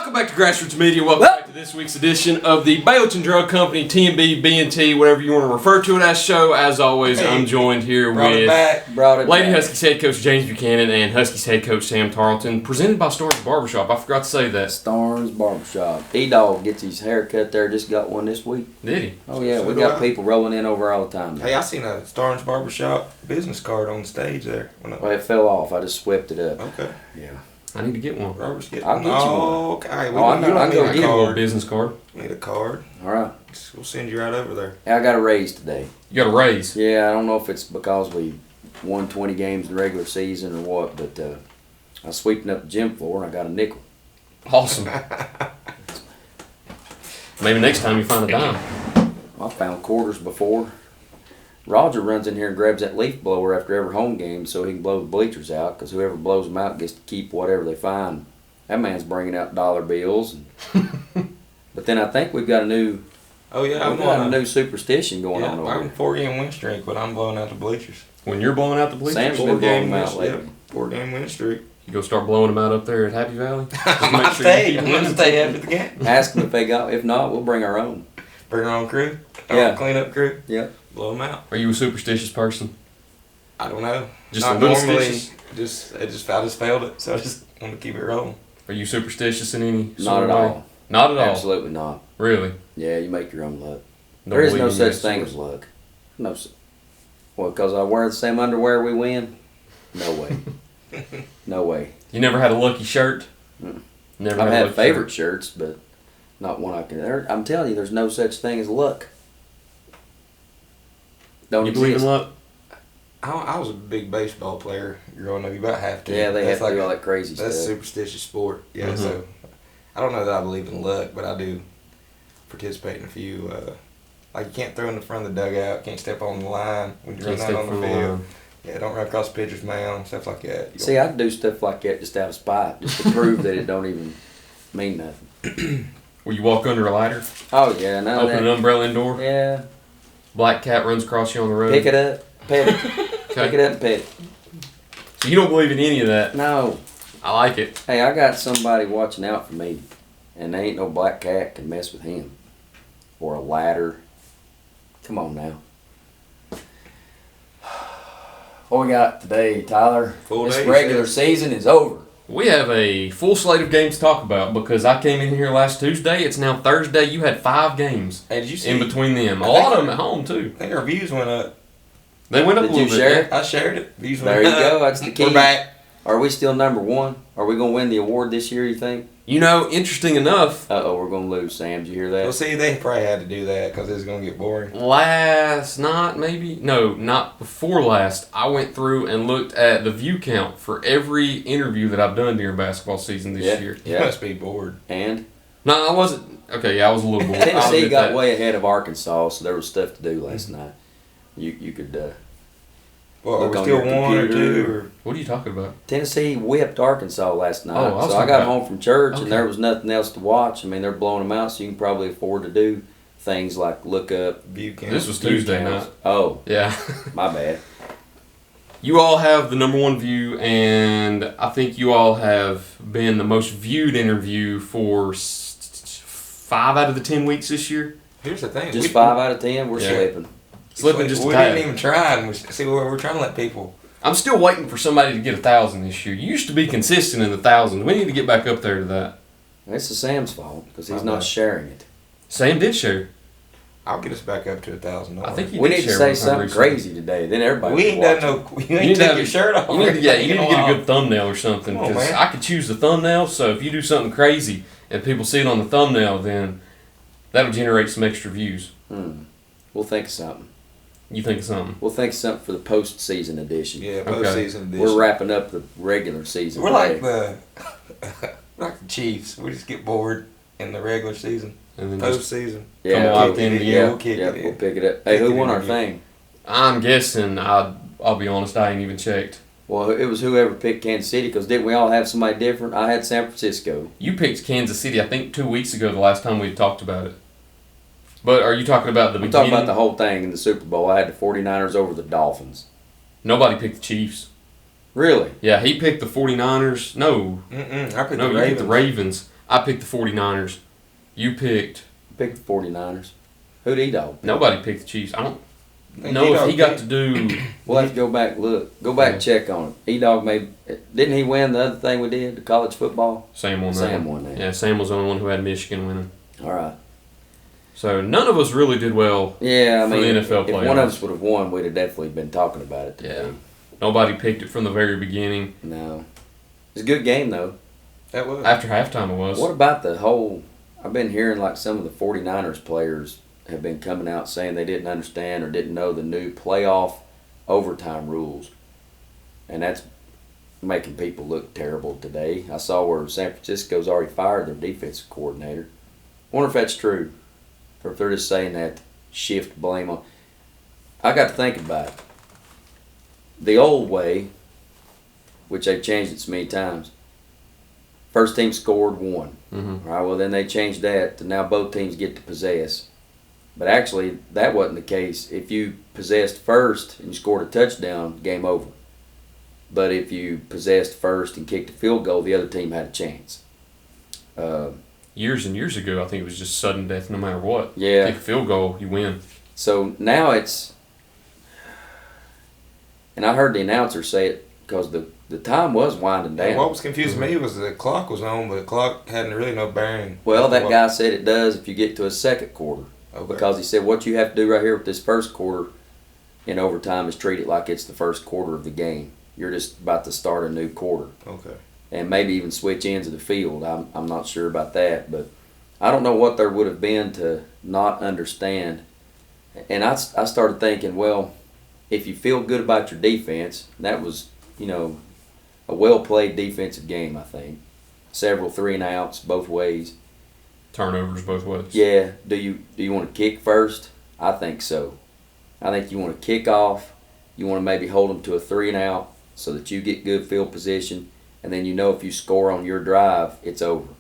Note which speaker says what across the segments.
Speaker 1: Welcome back to Grassroots Media. Welcome back to this week's edition of the Baileyton Drug Company, TMB, B&T, whatever you want to refer to it as show. As always, I'm joined here with Lady Huskies head coach James Buchanan and Huskies head coach Sam Tarleton, presented by Starne's Barbershop. I forgot to say that.
Speaker 2: Starne's Barbershop. E-Dog gets his hair cut there. Just got one this week.
Speaker 1: Did he?
Speaker 2: Oh, yeah. We got people rolling in over all the time.
Speaker 3: Hey, I seen a Starne's Barbershop business card on the stage there.
Speaker 2: Well, it fell off. I just swept it up.
Speaker 3: Okay.
Speaker 2: Yeah.
Speaker 1: I need to get one.
Speaker 3: Robert's getting.
Speaker 2: I'll get you one.
Speaker 3: Okay.
Speaker 2: I can go get
Speaker 1: a little business card.
Speaker 3: Need a card.
Speaker 2: All right.
Speaker 3: We'll send you right over there.
Speaker 2: I got a raise today.
Speaker 1: You got a raise?
Speaker 2: Yeah, I don't know if it's because we won 20 games in the regular season or what, but I was sweeping up the gym floor and I got a nickel.
Speaker 1: Awesome. Maybe next time you find a dime.
Speaker 2: I found quarters before. Roger runs in here and grabs that leaf blower after every home game so he can blow the bleachers out, because whoever blows them out gets to keep whatever they find. That man's bringing out dollar bills. But then I think we've got a new new superstition going on over
Speaker 3: I'm
Speaker 2: here.
Speaker 3: 4-game win streak, but I'm blowing out the bleachers.
Speaker 1: When you're blowing out the bleachers?
Speaker 2: Sam's been blowing them out lately.
Speaker 3: 4-game win streak.
Speaker 1: You go start blowing them out up there at Happy Valley?
Speaker 3: I'm going to stay after the game.
Speaker 2: Ask them if they got. If not, we'll bring our own.
Speaker 3: Bring our own crew?
Speaker 2: Yeah.
Speaker 3: Cleanup crew?
Speaker 2: Yeah.
Speaker 3: Blow them out.
Speaker 1: Are you a superstitious person?
Speaker 3: I don't know.
Speaker 1: Just
Speaker 3: Not
Speaker 1: a little
Speaker 3: normally.
Speaker 1: stitious?
Speaker 3: I just failed it, so I just want to keep it rolling.
Speaker 1: Are you superstitious in any
Speaker 2: Not
Speaker 1: sort
Speaker 2: at
Speaker 1: of way?
Speaker 2: all.
Speaker 1: Not at all?
Speaker 2: Absolutely not.
Speaker 1: Really?
Speaker 2: Yeah, you make your own luck.
Speaker 1: Don't
Speaker 2: There is
Speaker 1: believe
Speaker 2: no
Speaker 1: in
Speaker 2: such
Speaker 1: that
Speaker 2: thing
Speaker 1: sort.
Speaker 2: as luck. No. Well, because I wear the same underwear we win? No way. No way.
Speaker 1: You never had a lucky shirt?
Speaker 2: Mm.
Speaker 1: Never
Speaker 2: I've
Speaker 1: had a
Speaker 2: had
Speaker 1: lucky
Speaker 2: favorite
Speaker 1: shirt?
Speaker 2: shirts, but not one I can. I'm telling you, there's no such thing as luck. Don't
Speaker 1: You believe in
Speaker 2: exist.
Speaker 1: luck?
Speaker 3: I was a big baseball player growing up. You about have to.
Speaker 2: Yeah, they
Speaker 3: That's
Speaker 2: have to do
Speaker 3: like
Speaker 2: all that crazy
Speaker 3: That's
Speaker 2: stuff.
Speaker 3: superstitious sport. Yeah,
Speaker 1: Mhm.
Speaker 3: so I don't know that I believe in luck, but I do participate in a few. Like you can't throw in the front of the dugout, can't step on the line when you're
Speaker 1: Can't
Speaker 3: running
Speaker 1: step
Speaker 3: out on
Speaker 1: for
Speaker 3: the
Speaker 1: the
Speaker 3: field.
Speaker 1: line.
Speaker 3: Yeah, don't run across the pitcher's mound, stuff like that. You
Speaker 2: See, I do stuff like that just out of spite, just to prove that it don't even mean nothing.
Speaker 1: Will you walk under a ladder?
Speaker 2: Oh yeah, none of
Speaker 1: Open an
Speaker 2: that.
Speaker 1: umbrella indoor?
Speaker 2: Yeah,
Speaker 1: Black cat runs across you on the road?
Speaker 2: pick it up, pet it.
Speaker 1: Okay.
Speaker 2: Pick it up and pet it.
Speaker 1: So you don't believe in any of that?
Speaker 2: No.
Speaker 1: I like it.
Speaker 2: Hey, I got somebody watching out for me, and there ain't no black cat can mess with him. Or a ladder. Come on now. What we got today, Tyler?
Speaker 3: Full
Speaker 2: This
Speaker 3: day,
Speaker 2: regular
Speaker 3: said.
Speaker 2: season is over.
Speaker 1: We have a full slate of games to talk about because I came in here last Tuesday. It's now Thursday. You had 5 games
Speaker 3: Hey, did you see?
Speaker 1: in between them. A
Speaker 3: I
Speaker 1: lot
Speaker 3: think-
Speaker 1: of them at home, too.
Speaker 3: I think our views went up.
Speaker 1: They went up
Speaker 2: Did
Speaker 1: a little
Speaker 2: you
Speaker 1: bit.
Speaker 2: share it?
Speaker 3: I shared it. Views went
Speaker 2: There you
Speaker 3: up.
Speaker 2: go. That's the key.
Speaker 3: We're back.
Speaker 2: Are we still number one? Are we going to win the award this year, you think?
Speaker 1: You know, interesting enough,
Speaker 2: Uh-oh, we're going to lose, Sam. Did you hear
Speaker 3: Well,
Speaker 2: that?
Speaker 3: see, they probably had to do that because it's going to get boring.
Speaker 1: last night maybe? No, not before last. I went through and looked at the view count for every interview that I've done during basketball season this
Speaker 2: Yeah.
Speaker 1: year.
Speaker 3: You
Speaker 2: Yeah.
Speaker 3: must be bored.
Speaker 2: And
Speaker 1: No, I wasn't. Okay, yeah, I was a little bored. I'll
Speaker 2: Tennessee
Speaker 1: admit
Speaker 2: got
Speaker 1: that.
Speaker 2: way ahead of Arkansas, so there was stuff to do last night. You could...
Speaker 3: Well, are
Speaker 2: Look
Speaker 3: we
Speaker 2: on
Speaker 3: still
Speaker 2: your
Speaker 3: 1 or
Speaker 2: computer.
Speaker 3: 2? Or?
Speaker 1: What are you talking about?
Speaker 2: Tennessee whipped Arkansas last night.
Speaker 1: Oh, I was
Speaker 2: so I
Speaker 1: talking
Speaker 2: got
Speaker 1: about-
Speaker 2: home from church
Speaker 1: Okay.
Speaker 2: and there was nothing else to watch. I mean, they're blowing them out, so you can probably afford to do things like look up.
Speaker 3: View count.
Speaker 1: This was
Speaker 2: view
Speaker 1: Tuesday
Speaker 2: counts.
Speaker 1: night.
Speaker 2: Oh,
Speaker 1: Yeah.
Speaker 2: my bad.
Speaker 1: You all have the number one view, and I think you all have been the most viewed interview for 5 out of the 10 weeks this year.
Speaker 3: Here's the thing.
Speaker 2: Just 5 out of 10, we're
Speaker 1: Yeah.
Speaker 2: slipping.
Speaker 1: Slipping just a
Speaker 3: We
Speaker 1: tad.
Speaker 3: didn't even try. And see, we're trying to let people.
Speaker 1: I'm still waiting for somebody to get 1,000 this year. You used to be consistent in the thousands. We need to get back up there to that.
Speaker 2: It's the Sam's fault because he's
Speaker 3: My
Speaker 2: not
Speaker 3: bad.
Speaker 2: sharing it.
Speaker 1: Sam did share.
Speaker 3: I'll get us back up to $1,000.
Speaker 1: I think he
Speaker 2: We
Speaker 1: did
Speaker 2: need to
Speaker 1: share
Speaker 2: say
Speaker 1: one time
Speaker 2: something
Speaker 1: recently.
Speaker 2: crazy today. Then everybody
Speaker 3: we
Speaker 2: will
Speaker 3: ain't
Speaker 2: watch
Speaker 3: done
Speaker 2: it.
Speaker 3: no. You
Speaker 1: You
Speaker 3: ain't
Speaker 1: need to
Speaker 3: take
Speaker 1: have
Speaker 3: your shirt off.
Speaker 1: You need to, yeah, you need to get a good thumbnail or something
Speaker 3: Come on,
Speaker 1: because
Speaker 3: man.
Speaker 1: I could choose the thumbnail. So if you do something crazy and people see it on the thumbnail, then that'll generate some extra views.
Speaker 2: We'll think of something.
Speaker 1: You think of something?
Speaker 2: We'll think of something for the postseason edition.
Speaker 3: Yeah,
Speaker 1: Okay.
Speaker 3: postseason edition.
Speaker 2: We're wrapping up the regular season.
Speaker 3: We're like
Speaker 2: today.
Speaker 3: we're like the Chiefs. We just get bored in the regular season.
Speaker 1: And then just,
Speaker 3: Postseason.
Speaker 2: yeah,
Speaker 1: come on,
Speaker 2: we'll
Speaker 1: at the end of the
Speaker 2: kick it.
Speaker 1: year.
Speaker 2: Yeah,
Speaker 3: We'll kick
Speaker 2: yeah,
Speaker 3: it in.
Speaker 2: we'll pick it up. Hey,
Speaker 3: Kick
Speaker 2: who
Speaker 3: it
Speaker 2: won
Speaker 3: in
Speaker 2: our
Speaker 3: again.
Speaker 2: thing?
Speaker 1: I'm guessing. I'll be honest. I ain't even checked.
Speaker 2: Well, it was whoever picked Kansas City because didn't we all have somebody different? I had San Francisco.
Speaker 1: You picked Kansas City. I think 2 weeks ago. The last time we talked about it. But are you talking about the
Speaker 2: I'm
Speaker 1: beginning?
Speaker 2: talking about the whole thing in the Super Bowl. I had the 49ers over the Dolphins.
Speaker 1: Nobody picked the Chiefs.
Speaker 2: Really?
Speaker 1: Yeah, he picked the 49ers. No,
Speaker 3: I picked
Speaker 1: no,
Speaker 3: the
Speaker 1: you
Speaker 3: Ravens.
Speaker 1: picked the Ravens. I picked the 49ers. You picked...
Speaker 2: Picked the 49ers. Who'd E-Dog pick?
Speaker 1: Nobody picked the Chiefs. I don't know if he got to do...
Speaker 2: We'll have to go back, look. Go back and check on it. E-Dog didn't he win the other thing we did, the college football?
Speaker 1: Sam won that.
Speaker 2: Sam won that.
Speaker 1: Yeah, Sam was the only one who had Michigan winning.
Speaker 2: All right.
Speaker 1: So none of us really did well
Speaker 2: for the
Speaker 1: NFL playoffs.
Speaker 2: If one of us would have won, we'd have definitely been talking about it today.
Speaker 1: Yeah. Nobody picked it from the very beginning.
Speaker 2: No. It's a good game, though.
Speaker 3: That was.
Speaker 1: After halftime it was.
Speaker 2: What about the whole... I've been hearing like some of the 49ers players have been coming out saying they didn't understand or didn't know the new playoff overtime rules. And that's making people look terrible today. I saw where San Francisco's already fired their defensive coordinator. I wonder if that's true. Or if they're just saying that to shift blame on... I got to think about it. The old way, which they've changed it so many times, first team scored won.
Speaker 1: Mm-hmm.
Speaker 2: All right, well, then they changed that to now both teams get to possess. But actually, that wasn't the case. If you possessed first and you scored a touchdown, game over. But if you possessed first and kicked a field goal, the other team had a chance.
Speaker 1: Years and years ago, I think it was just sudden death no matter what.
Speaker 2: Yeah.
Speaker 1: Kick a field goal, you win.
Speaker 2: So now it's... And I heard the announcer say it because the time was winding down.
Speaker 3: And what was confusing me was the clock was on, but the clock hadn't really no bearing.
Speaker 2: Well, that guy said it does if you get to a second quarter.
Speaker 3: Okay.
Speaker 2: Because he said what you have to do right here with this first quarter in overtime is treat it like it's the first quarter of the game. You're just about to start a new quarter.
Speaker 3: Okay.
Speaker 2: And maybe even switch ends of the field. I'm not sure about that, but I don't know what there would have been to not understand. And I started thinking, well, if you feel good about your defense, that was, a well-played defensive game, I think. Several 3-and-outs both ways.
Speaker 1: Turnovers both ways.
Speaker 2: Yeah. Do you want to kick first? I think so. I think you want to kick off. You want to maybe hold them to a 3-and-out so that you get good field position. And then if you score on your drive, it's over.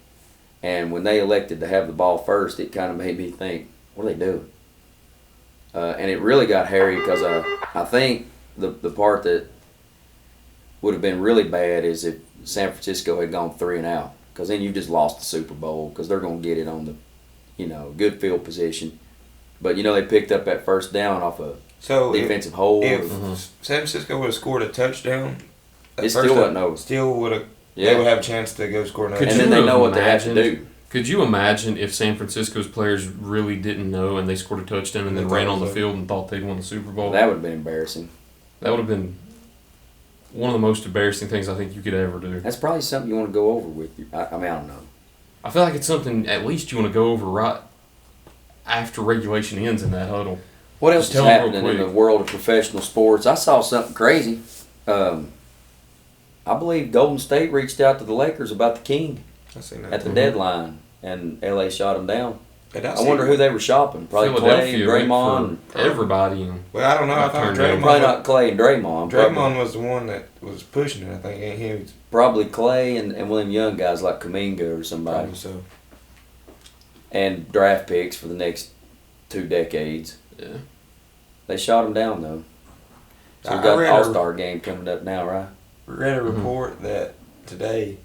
Speaker 2: And when they elected to have the ball first, it kind of made me think, what are they doing? And it really got hairy because I think the part that would have been really bad is if San Francisco had gone 3-and-out, because then you just lost the Super Bowl because they're going to get it on the, good field position. But, they picked up that first down off a defensive hold.
Speaker 3: If San Francisco would have scored a touchdown,
Speaker 2: it still wasn't over.
Speaker 3: Still would have. Yeah. They would have a chance to go score another.
Speaker 2: And then they know what they have to do.
Speaker 1: Could you imagine if San Francisco's players really didn't know and they scored a touchdown and then ran on the field and thought they'd won the Super Bowl?
Speaker 2: That would have been embarrassing.
Speaker 1: That would have been one of the most embarrassing things I think you could ever do.
Speaker 2: That's probably something you want to go over with you. I don't know.
Speaker 1: I feel like it's something at least you want to go over right after regulation ends in that huddle.
Speaker 2: What else is happening in the world of professional sports? I saw something crazy. I believe Golden State reached out to the Lakers about the King at the deadline, and LA shot him down. I wonder who they were shopping. Probably Clay, Draymond,
Speaker 1: everybody.
Speaker 3: Well, I don't know. I thought Draymond.
Speaker 2: Probably not Clay and Draymond.
Speaker 3: Draymond was the one that was pushing it. I think ain't he?
Speaker 2: Probably Clay and one of them young guys like Kuminga or somebody.
Speaker 3: Probably so.
Speaker 2: And draft picks for the next 2 decades.
Speaker 1: Yeah.
Speaker 2: They shot him down though. So we got the All-Star game coming up now, right?
Speaker 3: We read a report that today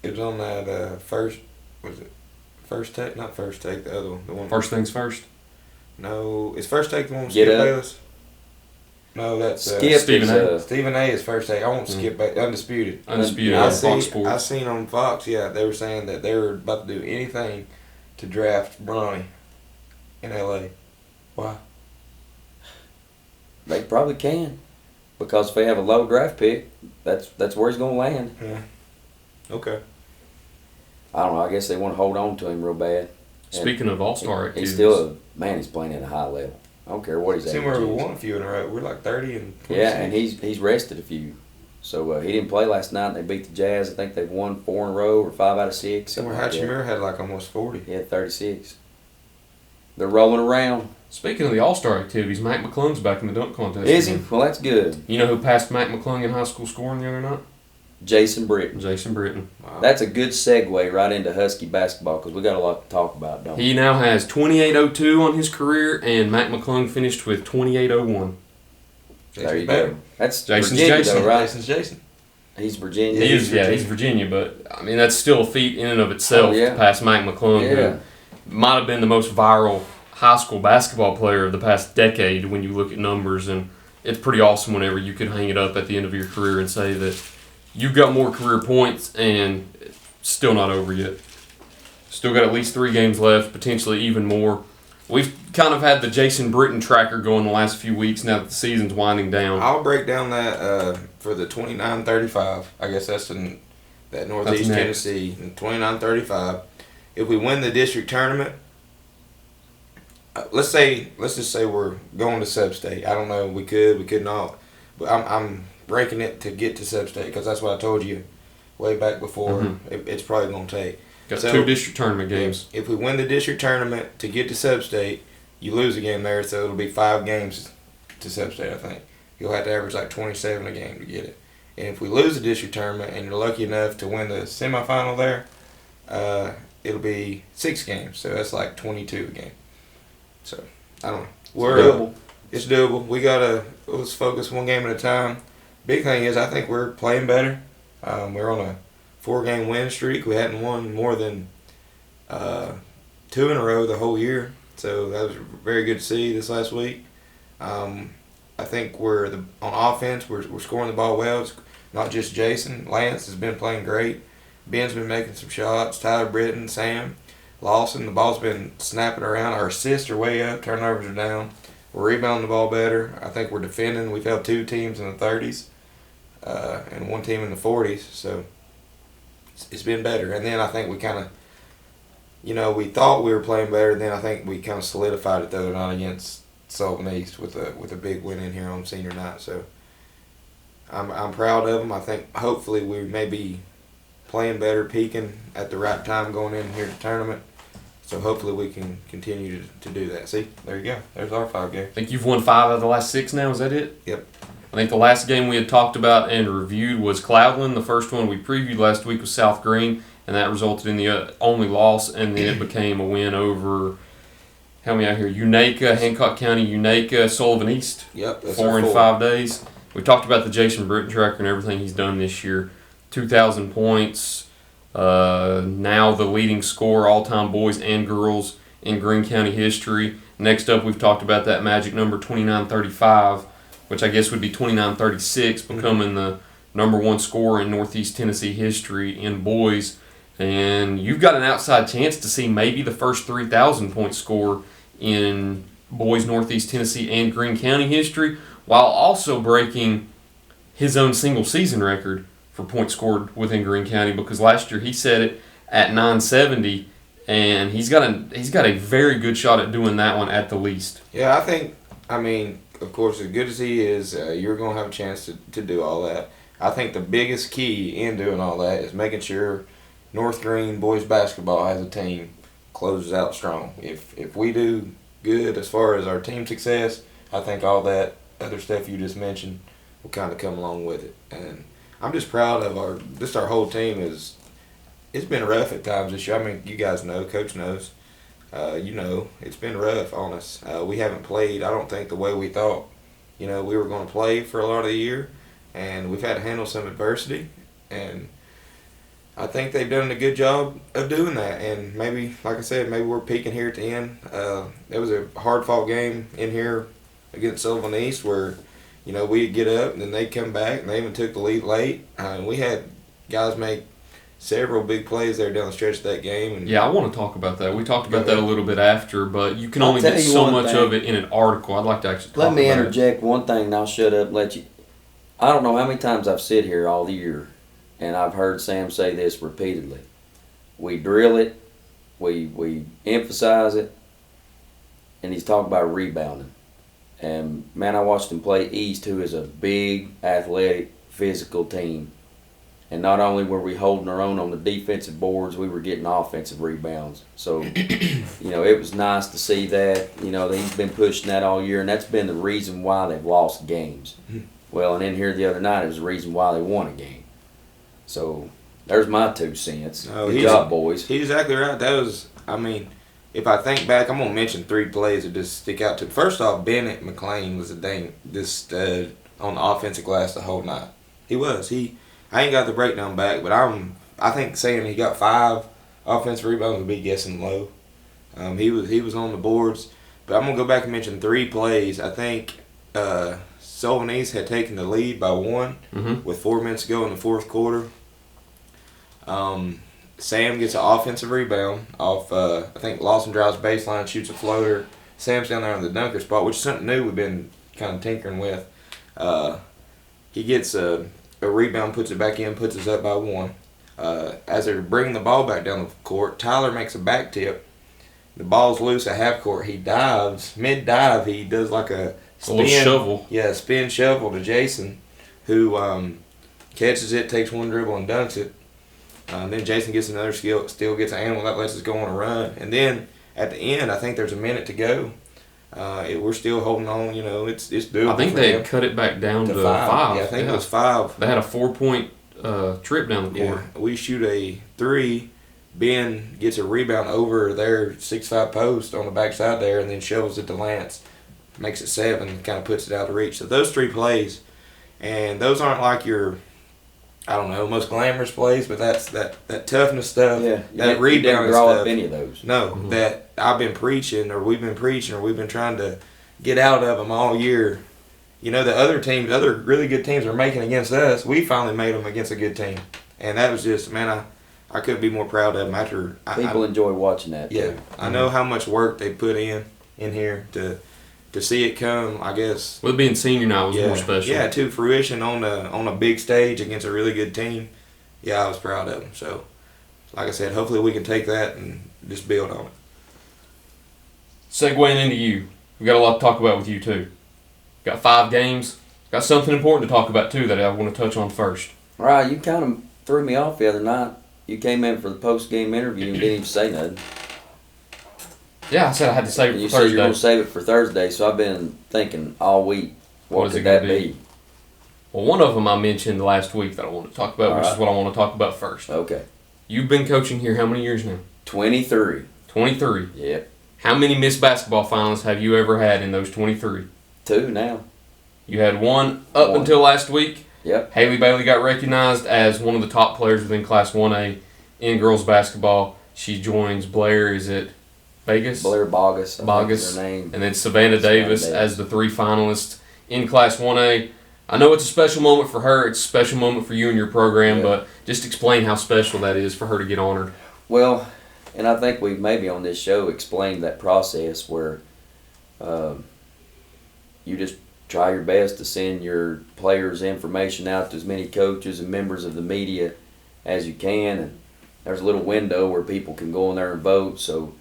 Speaker 3: it was on that first take, not first take, the other one, the one.
Speaker 1: First things first.
Speaker 3: No, is first take the one with
Speaker 2: Get
Speaker 3: Skip
Speaker 2: Up?
Speaker 3: Bayless? No, that's
Speaker 1: Stephen A.
Speaker 3: Stephen A. is first take. I won't skip back. Undisputed.
Speaker 1: Undisputed.
Speaker 3: I
Speaker 1: on Fox Sports.
Speaker 3: I seen on Fox. Yeah, they were saying that they were about to do anything to draft Bronny in L.A. Why?
Speaker 2: They probably can, because if they have a low draft pick, that's where he's going to land.
Speaker 3: Yeah. Okay.
Speaker 2: I don't know. I guess they want to hold on to him real bad.
Speaker 1: Speaking of All-Star activities.
Speaker 2: He's still he's playing at a high level. I don't care what he's at.
Speaker 3: Seen where we won a few in a row. We're like 30 and 26.
Speaker 2: Yeah, and he's rested a few. So he didn't play last night. And they beat the Jazz. I think they've won 4 in a row or 5 out of 6.
Speaker 3: Somewhere Hachimura had like almost 40.
Speaker 2: He had 36. They're rolling around.
Speaker 1: Speaking of the All-Star activities, Mac McClung's back in the dunk contest.
Speaker 2: Is he? Well, that's good.
Speaker 1: You know who passed Mac McClung in high school scoring the other night?
Speaker 2: Jason Britton.
Speaker 1: Jason Britton.
Speaker 3: Wow.
Speaker 2: That's a good segue right into Husky basketball because we got a lot to talk about, don't we?
Speaker 1: He now has 28.02 on his career, and Mac McClung finished with 28.01.
Speaker 2: There you go. That's
Speaker 1: Jason's
Speaker 2: Virginia,
Speaker 1: Jason.
Speaker 2: though, right?
Speaker 3: Jason's Jason.
Speaker 2: He's Virginia.
Speaker 1: He's Virginia, but I mean that's still a feat in and of itself to pass Mike McClung, who might have been the most viral high school basketball player of the past decade when you look at numbers, and it's pretty awesome whenever you could hang it up at the end of your career and say that you've got more career points and it's still not over yet. Still got at least 3 games left, potentially even more. We've kind of had the Jason Britton tracker going the last few weeks now that the season's winding down.
Speaker 3: I'll break down that for the 29-35. I guess that's in that Northeast Tennessee, 29-35. If we win the district tournament, let's just say we're going to sub-state. I don't know. We could not. But I'm ranking it to get to sub-state because that's what I told you way back before. It's probably going to take.
Speaker 1: Got 2 district tournament games.
Speaker 3: If we win the district tournament to get to sub-state, you lose a game there, so it'll be 5 games to sub-state, I think. You'll have to average like 27 a game to get it. And if we lose the district tournament and you're lucky enough to win the semifinal there, it'll be 6 games, so that's like 22 a game. So, I don't know. It's doable. Let's focus one game at a time. Big thing is I think we're playing better. We're on a 4-game win streak. We hadn't won more than 2 in a row the whole year, so that was very good to see this last week. I think on offense we're scoring the ball well. It's not just Jason. Lance has been playing great. Ben's been making some shots. Tyler Britton, Sam, Lawson. The ball's been snapping around. Our assists are way up. Turnovers are down. We're rebounding the ball better. I think we're defending. We've held 2 teams in the 30s and 1 team in the 40s, so it's been better. And then I think we kind of, we thought we were playing better. And then I think we kind of solidified it the other night against Sullivan East with a big win in here on senior night. So I'm proud of them. I think hopefully we may be playing better, peaking at the right time going in here to tournament. So hopefully we can continue to do that. See, there you go. There's our 5 games.
Speaker 1: I think you've won 5 out of the last 6 now. Is that it?
Speaker 3: Yep.
Speaker 1: I think the last game we had talked about and reviewed was Cloudland. The first one we previewed last week was South Green, and that resulted in the only loss, and then it became a win over, help me out here, Unaka, Hancock County, Unaka, Sullivan East.
Speaker 3: Yep.
Speaker 1: 4 in 5 days. We talked about the Jason Britton tracker and everything he's done this year. 2,000 points. Now the leading scorer, all-time boys and girls in Greene County history. Next up, we've talked about that magic number 29-35, which I guess would be 29-36, becoming the number 1 scorer in Northeast Tennessee history in boys. And you've got an outside chance to see maybe the first 3,000-point score in boys Northeast Tennessee and Greene County history, while also breaking his own single-season record for points scored within Greene County, because last year he set it at 970, and he's got a very good shot at doing that one at the least.
Speaker 3: Yeah, of course, as good as he is, you're going to have a chance to do all that. I think the biggest key in doing all that is making sure North Greene boys basketball as a team closes out strong. If we do good as far as our team success, I think all that other stuff you just mentioned will kind of come along with it. And I'm just proud of our whole team. It's been rough at times this year. I mean, you guys know, Coach knows. It's been rough on us. We haven't played, I don't think, the way we thought, we were going to play for a lot of the year. And we've had to handle some adversity. And I think they've done a good job of doing that. And maybe, like I said, maybe we're peaking here at the end. It was a hard-fought game in here against Sullivan East where, we'd get up and then they'd come back. And they even took the lead late. And we had guys make several big plays there down the stretch of that game. And
Speaker 1: yeah, I want to talk about that. We talked about that a little bit after, but you can only get so much of it in an article. I'd like to actually talk about it.
Speaker 2: Let me interject one thing, and I'll shut up and let you. I don't know how many times I've sit here all year, and I've heard Sam say this repeatedly. We drill it, we emphasize it, and he's talking about rebounding. And, man, I watched him play East, who is a big, athletic, physical team. And not only were we holding our own on the defensive boards, we were getting offensive rebounds. So, it was nice to see that. He's been pushing that all year, and that's been the reason why they've lost games. Well, and in here the other night, it was the reason why they won a game. So, there's my 2 cents. Good job, boys.
Speaker 3: He's exactly right. That was, if I think back, I'm going to mention 3 plays that just stick out to. First off, Bennett McLean was this stud on the offensive glass the whole night. He was. I ain't got the breakdown back, but I think saying he got 5 offensive rebounds would be guessing low. He was on the boards, but I'm gonna go back and mention 3 plays. I think Sylvanese had taken the lead by 1 with 4 minutes to go in the fourth quarter. Sam gets an offensive rebound off, I think Lawson drives baseline, shoots a floater. Sam's down there on the dunker spot, which is something new we've been kind of tinkering with. He gets a rebound, puts it back in, puts us up by 1. As they're bringing the ball back down the court, Tyler makes a back tip. The ball's loose at half court. He dives, mid-dive, he does like a spin.
Speaker 1: A little shovel.
Speaker 3: Yeah, a spin shovel to Jason, who catches it, takes 1 dribble, and dunks it. Then Jason gets another steal, gets an animal that lets us go on a run. And then at the end, I think there's a minute to go. We're still holding on. It's doable.
Speaker 1: I think they had cut it back down to 5.
Speaker 3: Yeah, I think it was 5.
Speaker 1: They had a 4-point trip down the court.
Speaker 3: Yeah, we shoot a 3. Ben gets a rebound over their 6'5" post on the backside there, and then shovels it to Lance, makes it 7, kind of puts it out of reach. So those 3 plays, and those aren't like your, I don't know, most glamorous plays, but that's that toughness stuff.
Speaker 2: Yeah,
Speaker 3: that rebound
Speaker 2: draw
Speaker 3: stuff.
Speaker 2: up any of those.
Speaker 3: No, that I've been preaching, or we've been preaching, or we've been trying to get out of them all year. The other teams, other really good teams are making against us. We finally made them against a good team, and that was just, man, I couldn't be more proud of them. After
Speaker 2: people enjoy watching that.
Speaker 3: Yeah,
Speaker 2: too.
Speaker 3: I know how much work they put in here to see it come. I guess
Speaker 1: with being senior now was more special.
Speaker 3: Yeah, to fruition on a big stage against a really good team. Yeah, I was proud of them. So, like I said, hopefully we can take that and just build on it.
Speaker 1: Segueing into you, we got a lot to talk about with you too. Got 5 games. Got something important to talk about too that I want to touch on first.
Speaker 2: All right, you kind of threw me off the other night. You came in for the post-game interview and didn't even say nothing.
Speaker 1: Yeah, I said I had to save it
Speaker 2: you
Speaker 1: for Thursday.
Speaker 2: You said you were going to save it for Thursday, so I've been thinking all week, what could that be?
Speaker 1: Well, one of them I mentioned last week that I want to talk about, which is what I want to talk about first.
Speaker 2: Okay.
Speaker 1: You've been coaching here how many years now?
Speaker 2: 23.
Speaker 1: 23?
Speaker 2: Yep.
Speaker 1: How many Miss Basketball finals have you ever had in those 23?
Speaker 2: 2 now.
Speaker 1: You had 1 up until last week.
Speaker 2: Yep.
Speaker 1: Haley Bailey got recognized as one of the top players within Class 1A in girls basketball. She joins Blair, is it Vegas?
Speaker 2: Blair Bogus.
Speaker 1: Bogus.
Speaker 2: Her name.
Speaker 1: And then Savannah Davis as the 3 finalists in Class 1A. I know it's a special moment for her. It's a special moment for you and your program, but just explain how special that is for her to get honored.
Speaker 2: Well, and I think we've maybe on this show explained that process where you just try your best to send your players' information out to as many coaches and members of the media as you can. And there's a little window where people can go in there and vote. So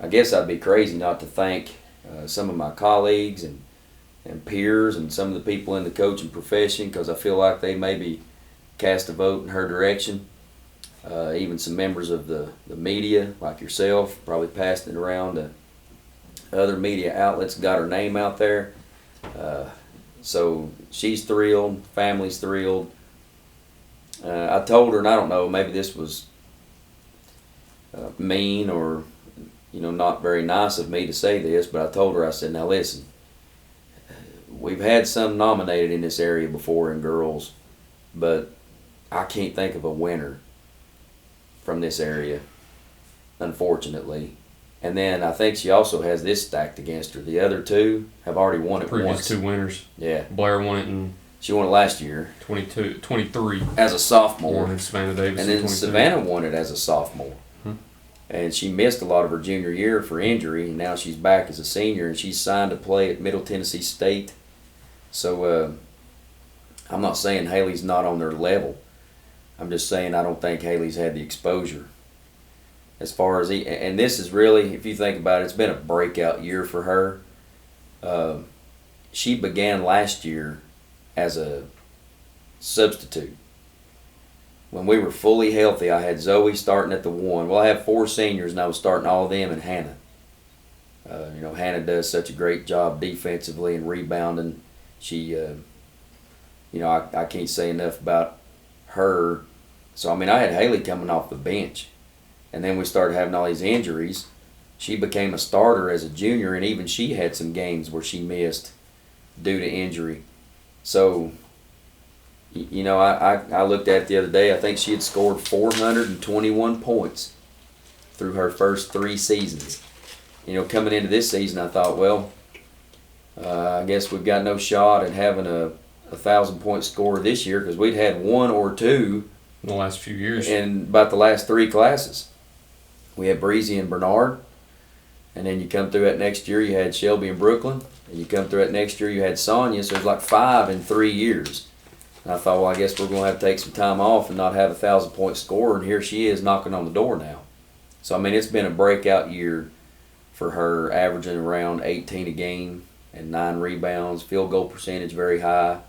Speaker 2: I guess I'd be crazy not to thank some of my colleagues and peers and some of the people in the coaching profession, because I feel like they maybe cast a vote in her direction. Even some members of the media, like yourself, probably passed it around to other media outlets, got her name out there. So she's thrilled, family's thrilled. I told her, and I don't know, maybe this was mean or not very nice of me to say this, but I told her, I said, now listen, we've had some nominated in this area before in girls, but I can't think of a winner from this area, unfortunately. And then I think she also has this stacked against her. The other 2 have already won it
Speaker 1: Previous
Speaker 2: once.
Speaker 1: 2 winners.
Speaker 2: Yeah.
Speaker 1: Blair won it in...
Speaker 2: She won it last year.
Speaker 1: 23.
Speaker 2: As a sophomore.
Speaker 1: And Savannah Davis
Speaker 2: and then Savannah won it as a sophomore. And she missed a lot of her junior year for injury. And now she's back as a senior, and she's signed to play at Middle Tennessee State. So I'm not saying Haley's not on their level. I'm just saying I don't think Haley's had the exposure. As far as and this is really, if you think about it, it's been a breakout year for her. She began last year as a substitute. When we were fully healthy, I had Zoe starting at the 1. Well, I have 4 seniors, and I was starting all of them, and Hannah. Hannah does such a great job defensively and rebounding. She, I can't say enough about her. So, I had Haley coming off the bench. And then we started having all these injuries. She became a starter as a junior, and even she had some games where she missed due to injury. So, you know, I looked at it the other day. I think she had scored 421 points through her first 3 seasons. You know, coming into this season, I thought, well, I guess we've got no shot at having a 1,000-point scorer this year because we'd had 1 or 2
Speaker 1: in the last few years.
Speaker 2: In about the last 3 classes. We had Breezy and Bernard, and then you come through that next year, you had Shelby and Brooklyn, and you come through that next year, you had Sonia, so it was like 5 in 3 years. And I thought, well, I guess we're going to have to take some time off and not have a 1,000-point scorer, and here she is knocking on the door now. So, I mean, it's been a breakout year for her, averaging around 18 a game and 9 rebounds, field goal percentage very high.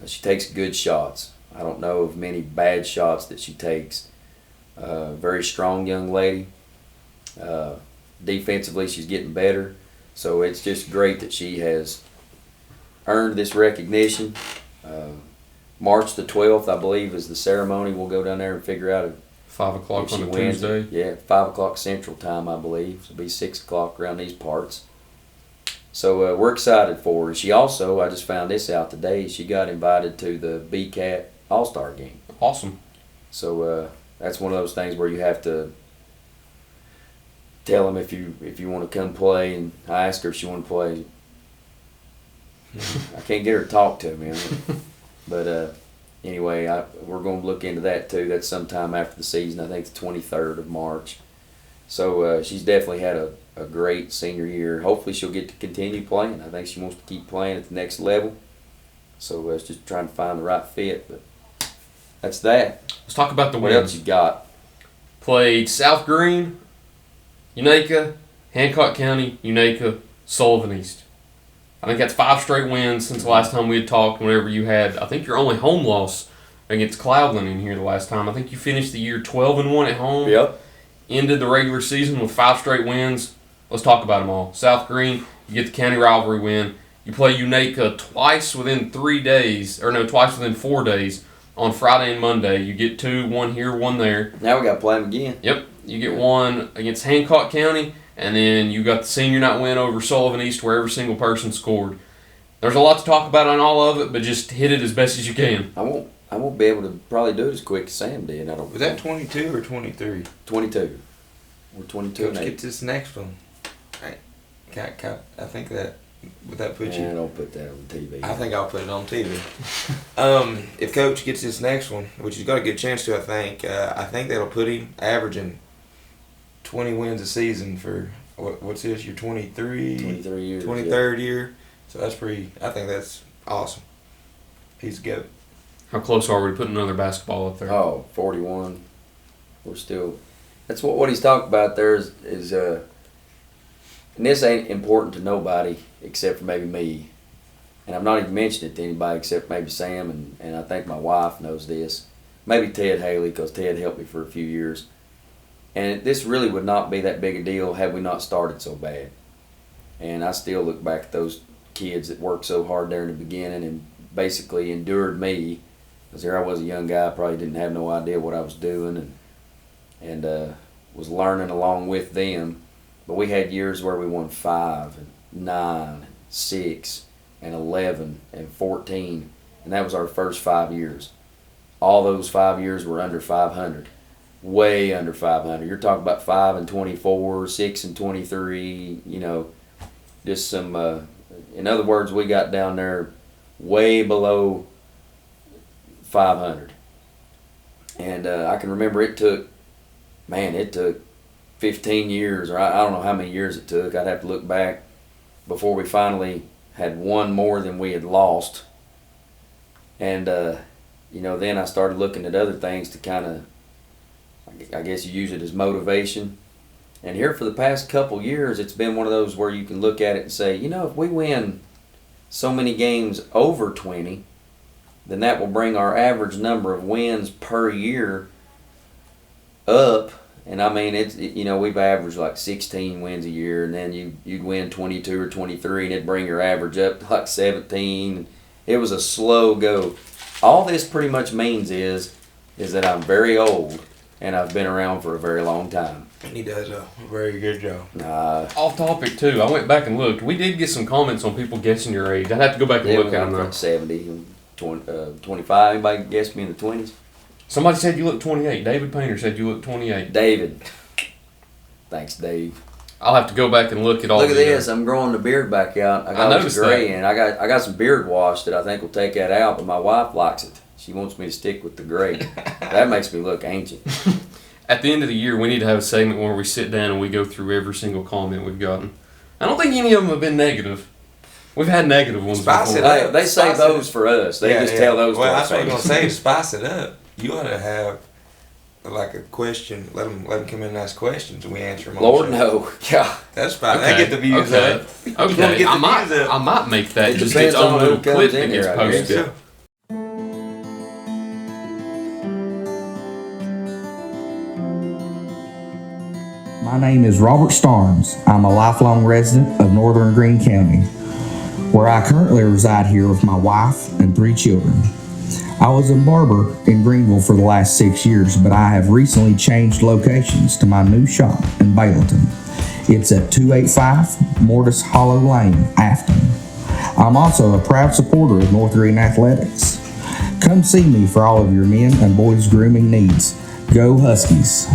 Speaker 2: She takes good shots. I don't know of many bad shots that she takes. Very strong young lady. Defensively, she's getting better. So it's just great that she has earned this recognition. March the 12th, I believe, is the ceremony. We'll go down there and figure out
Speaker 1: 5 o'clock
Speaker 2: if
Speaker 1: on
Speaker 2: she
Speaker 1: a
Speaker 2: wins.
Speaker 1: Tuesday.
Speaker 2: Yeah, 5 o'clock Central Time, I believe. So it'll be 6 o'clock around these parts. So we're excited for her. She also, I just found this out today, she got invited to the BCAT All-Star game.
Speaker 1: Awesome.
Speaker 2: So that's one of those things where you have to tell them if you want to come play. And I asked her if she wanted to play. I can't get her to talk to me. But anyway, we're going to look into that too. That's sometime after the season. I think the 23rd of March. So she's definitely had a great senior year. Hopefully she'll get to continue playing. I think she wants to keep playing at the next level. So it's just trying to find the right fit. But that's that.
Speaker 1: Let's talk about the
Speaker 2: What
Speaker 1: wins.
Speaker 2: else you got?
Speaker 1: Played South Green, Unaka, Hancock County, Unaka, Sullivan East. I think that's 5 straight wins since the last time we had talked. Whenever you had, I think your only home loss against Cloudland in here the last time. I think you finished the year 12-1 at home.
Speaker 2: Yep.
Speaker 1: Ended the regular season with 5 straight wins. Let's talk about them all. South Green, you get the county rivalry win. You play Unaka twice within 4 days. On Friday and Monday. You get 2, 1 here, 1 there.
Speaker 2: Now we got to play them again.
Speaker 1: Yep. You get 1 against Hancock County, and then you got the senior night win over Sullivan East where every single person scored. There's a lot to talk about on all of it, but just hit it as best as you can.
Speaker 2: I won't be able to probably do it as quick as Sam did. I don't.
Speaker 3: Was that 22 or 23?
Speaker 2: 22. We're 22
Speaker 3: Let's
Speaker 2: and 8.
Speaker 3: get this next one. I think that would that put you?
Speaker 2: Yeah, don't put that on TV.
Speaker 3: I think I'll put it on TV. If Coach gets this next one, which he's got a good chance to, I think that'll put him averaging 20 wins a season for what's this? Your 23
Speaker 2: years.
Speaker 3: 23rd year. So that's pretty. I think that's awesome. He's a goat.
Speaker 1: How close are we to putting another basketball up there?
Speaker 2: Oh, 41. We're still. That's what he's talking about there is and this ain't important to nobody except for maybe me. And I'm not even mentioning it to anybody except maybe Sam, and I think my wife knows this. Maybe Ted Haley, because Ted helped me for a few years. And this really would not be that big a deal had we not started so bad. And I still look back at those kids that worked so hard there in the beginning and basically endured me. Because there I was a young guy, probably didn't have no idea what I was doing and was learning along with them. But we had years where we won 5 and 9 and 6 and 11 and 14. And that was our first 5 years. All those 5 years were under 500. Way under 500. You're talking about 5 and 24, 6 and 23, just some, in other words, we got down there way below 500. And I can remember it took 15 years, or I don't know how many years it took. I'd have to look back before we finally had won more than we had lost. And, then I started looking at other things to kind of, I guess you use it as motivation. And here for the past couple years, it's been one of those where you can look at it and say, if we win so many games over 20, then that will bring our average number of wins per year up. And I mean, we've averaged like 16 wins a year, and then you'd win 22 or 23, and it'd bring your average up to like 17. It was a slow go. All this pretty much means is that I'm very old, and I've been around for a very long time.
Speaker 3: And he does a very good job.
Speaker 1: Off topic too. I went back and looked. We did get some comments on people guessing your age. I'd have to go back and look at them though.
Speaker 2: 70. 25. Anybody guess me in the 20s?
Speaker 1: Somebody said you look 28. David Painter said you look 28.
Speaker 2: David. Thanks, Dave.
Speaker 1: I'll have to go back and look at all.
Speaker 2: Look at this. I'm growing the beard back out. I
Speaker 1: noticed
Speaker 2: gray
Speaker 1: that.
Speaker 2: in. I got some beard wash that I think will take that out, but my wife likes it. She wants me to stick with the gray. That makes me look ancient.
Speaker 1: At the end of the year, we need to have a segment where we sit down and we go through every single comment we've gotten. I don't think any of them have been negative. We've had negative ones
Speaker 3: Spice
Speaker 1: before.
Speaker 3: it up.
Speaker 2: They save those for us. They just tell those to
Speaker 3: Well,
Speaker 2: our
Speaker 3: that's what I'm
Speaker 2: face.
Speaker 3: gonna say. To spice it up, you ought to have like a question. Let them come in and ask questions, and we answer them. On
Speaker 2: Lord
Speaker 3: the show.
Speaker 2: no, yeah.
Speaker 3: That's fine.
Speaker 1: Okay.
Speaker 3: They get the views
Speaker 1: Okay.
Speaker 3: up.
Speaker 1: Okay,
Speaker 3: Get the
Speaker 1: I
Speaker 3: views up.
Speaker 1: might make that
Speaker 2: It
Speaker 1: just
Speaker 2: depends
Speaker 1: its own
Speaker 2: on who
Speaker 1: little
Speaker 2: comes
Speaker 1: clip
Speaker 2: in
Speaker 1: that gets
Speaker 2: here, I guess.
Speaker 1: posted.
Speaker 3: Yeah.
Speaker 4: My name is Robert Starnes. I'm a lifelong resident of Northern Greene County, where I currently reside here with my wife and 3 children. I was in Barber in Greenville for the last 6 years, but I have recently changed locations to my new shop in Baileyton. It's at 285 Mortis Hollow Lane, Afton. I'm also a proud supporter of North Greene Athletics. Come see me for all of your men and boys grooming needs. Go Huskies!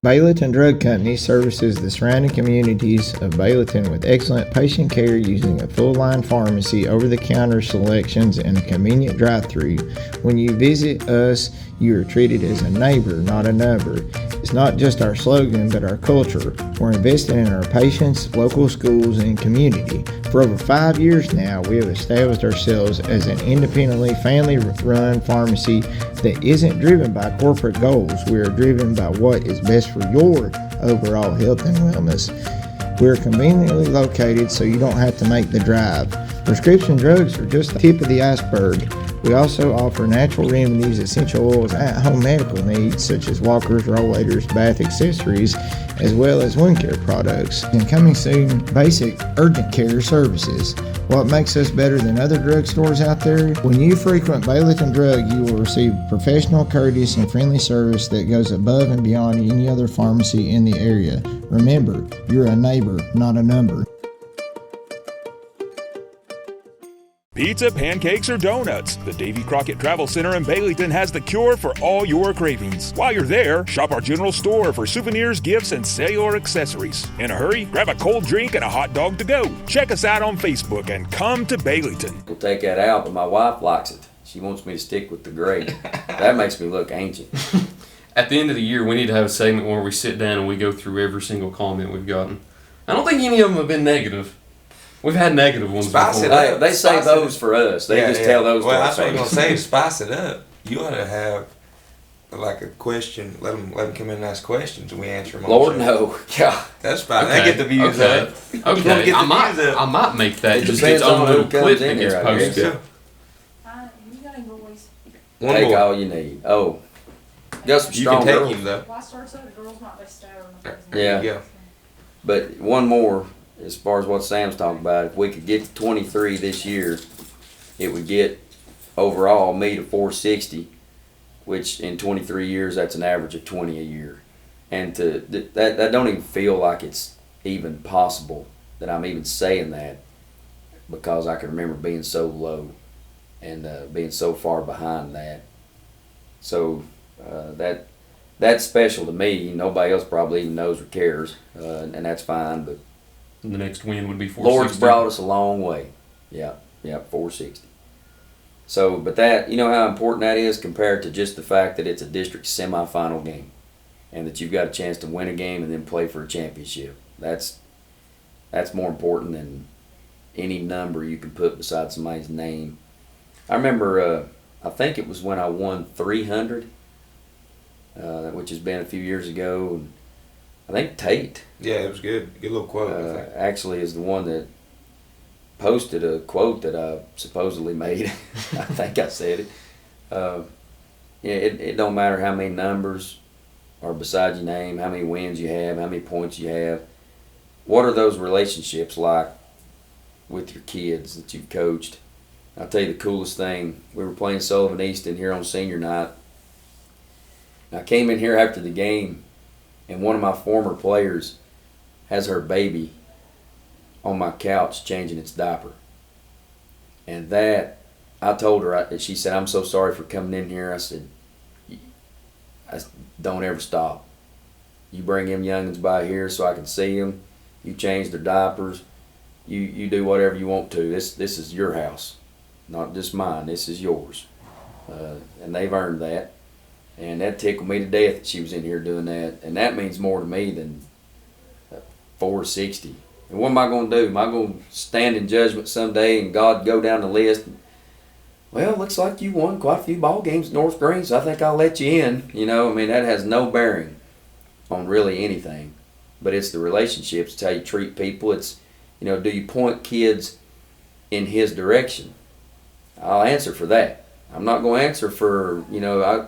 Speaker 5: Baileyton Drug Company services the surrounding communities of Baileyton with excellent patient care using a full-line pharmacy, over-the-counter selections, and a convenient drive-thru. When you visit us, you are treated as a neighbor, not a number. It's not just our slogan, but our culture. We're investing in our patients, local schools, and community. For over 5 years now, we have established ourselves as an independently family-run pharmacy that isn't driven by corporate goals. We are driven by what is best for your overall health and wellness. We're conveniently located so you don't have to make the drive. Prescription drugs are just the tip of the iceberg. We also offer natural remedies, essential oils, at-home medical needs such as walkers, rollators, bath accessories, as well as wound care products. And coming soon, basic urgent care services. What makes us better than other drugstores out there? When you frequent Baileyton Drug, you will receive professional, courteous, and friendly service that goes above and beyond any other pharmacy in the area. Remember, you're a neighbor, not a number.
Speaker 6: Pizza, pancakes, or donuts, the Davy Crockett Travel Center in Baileyton has the cure for all your cravings. While you're there, shop our general store for souvenirs, gifts, and cellular accessories. In a hurry, grab a cold drink and a hot dog to go. Check us out on Facebook and come to Baileyton.
Speaker 2: We'll take that out, but my wife likes it. She wants me to stick with the gray. That makes me look ancient.
Speaker 1: At the end of the year, we need to have a segment where we sit down and we go through every single comment we've gotten. I don't think any of them have been negative. We've had negative ones
Speaker 3: Spice
Speaker 1: before.
Speaker 3: it up.
Speaker 2: They save those for us. They just tell those
Speaker 3: Well,
Speaker 2: to our
Speaker 3: that's what I'm gonna
Speaker 2: face.
Speaker 3: say. To spice it up, you ought to have like a question. Let them come in and ask questions, and we answer them.
Speaker 2: Lord
Speaker 3: on the show.
Speaker 2: no, yeah.
Speaker 3: That's fine.
Speaker 1: Okay.
Speaker 3: They get the views
Speaker 1: Okay.
Speaker 3: up.
Speaker 1: Okay,
Speaker 3: Get the
Speaker 1: I
Speaker 3: views up.
Speaker 1: might make that
Speaker 2: It
Speaker 1: just
Speaker 2: depends
Speaker 1: its own
Speaker 2: on who
Speaker 1: little
Speaker 2: comes
Speaker 1: clip
Speaker 2: in
Speaker 1: that gets
Speaker 2: here, I guess.
Speaker 1: posted.
Speaker 7: You got any boys?
Speaker 3: One
Speaker 2: Take
Speaker 3: more.
Speaker 2: all you need. Oh, got some
Speaker 3: You
Speaker 2: strong
Speaker 3: can take
Speaker 2: girls.
Speaker 3: him though.
Speaker 7: Why start so the girls might be stubborn?
Speaker 2: Yeah.
Speaker 3: Yeah.
Speaker 2: But one more, as far as what Sam's talking about, if we could get to 23 this year, it would get overall me to 460, which in 23 years, that's an average of 20 a year. And that don't even feel like it's even possible that I'm even saying that, because I can remember being so low and being so far behind that. So that's special to me. Nobody else probably even knows or cares, and that's fine. But
Speaker 1: The next win would be 460.
Speaker 2: Lord's brought us a long way. Yeah, 460. So, but that, you know how important that is compared to just the fact that it's a district semifinal game, and that you've got a chance to win a game and then play for a championship. That's more important than any number you can put beside somebody's name. I remember, I think it was when I won 300, which has been a few years ago. And I think Tate
Speaker 3: Yeah, it was good. Good little quote. I think.
Speaker 2: actually is the one that posted a quote that I supposedly made. I think I said it. It don't matter how many numbers are beside your name, how many wins you have, how many points you have. What are those relationships like with your kids that you've coached? I'll tell you the coolest thing. We were playing Sullivan Easton here on senior night. And I came in here after the game, and one of my former players has her baby on my couch changing its diaper. And that, I told her, she said, "I'm so sorry for coming in here." I said, "Don't ever stop. You bring them youngins by here so I can see them. You change their diapers. You do whatever you want to. This is your house, not just mine. This is yours." And they've earned that. And that tickled me to death that she was in here doing that. And that means more to me than 460. And what am I going to do? Am I going to stand in judgment someday and God go down the list? Well, looks like you won quite a few ball games at North Green, so I think I'll let you in. You know, I mean, that has no bearing on really anything. But it's the relationships. It's how you treat people. It's, you know, do you point kids in his direction? I'll answer for that. I'm not going to answer for, you know,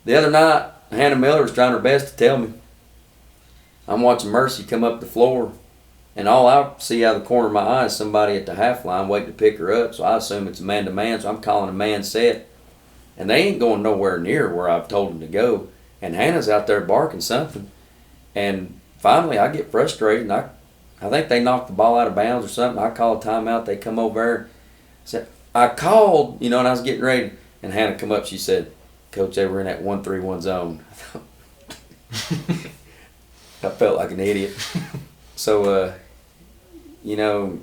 Speaker 2: the other night, Hannah Miller was trying her best to tell me. I'm watching Mercy come up the floor, and all I see out of the corner of my eye is somebody at the half line waiting to pick her up, so I assume it's a man-to-man, so I'm calling a man set. And they ain't going nowhere near where I've told them to go. And Hannah's out there barking something. And finally, I get frustrated, and I think they knocked the ball out of bounds or something. I call a timeout. They come over there. Said, I called, you know, and I was getting ready. And Hannah come up. She said, "Coach, they were in that 1-3-1 zone." I felt like an idiot. So, you know,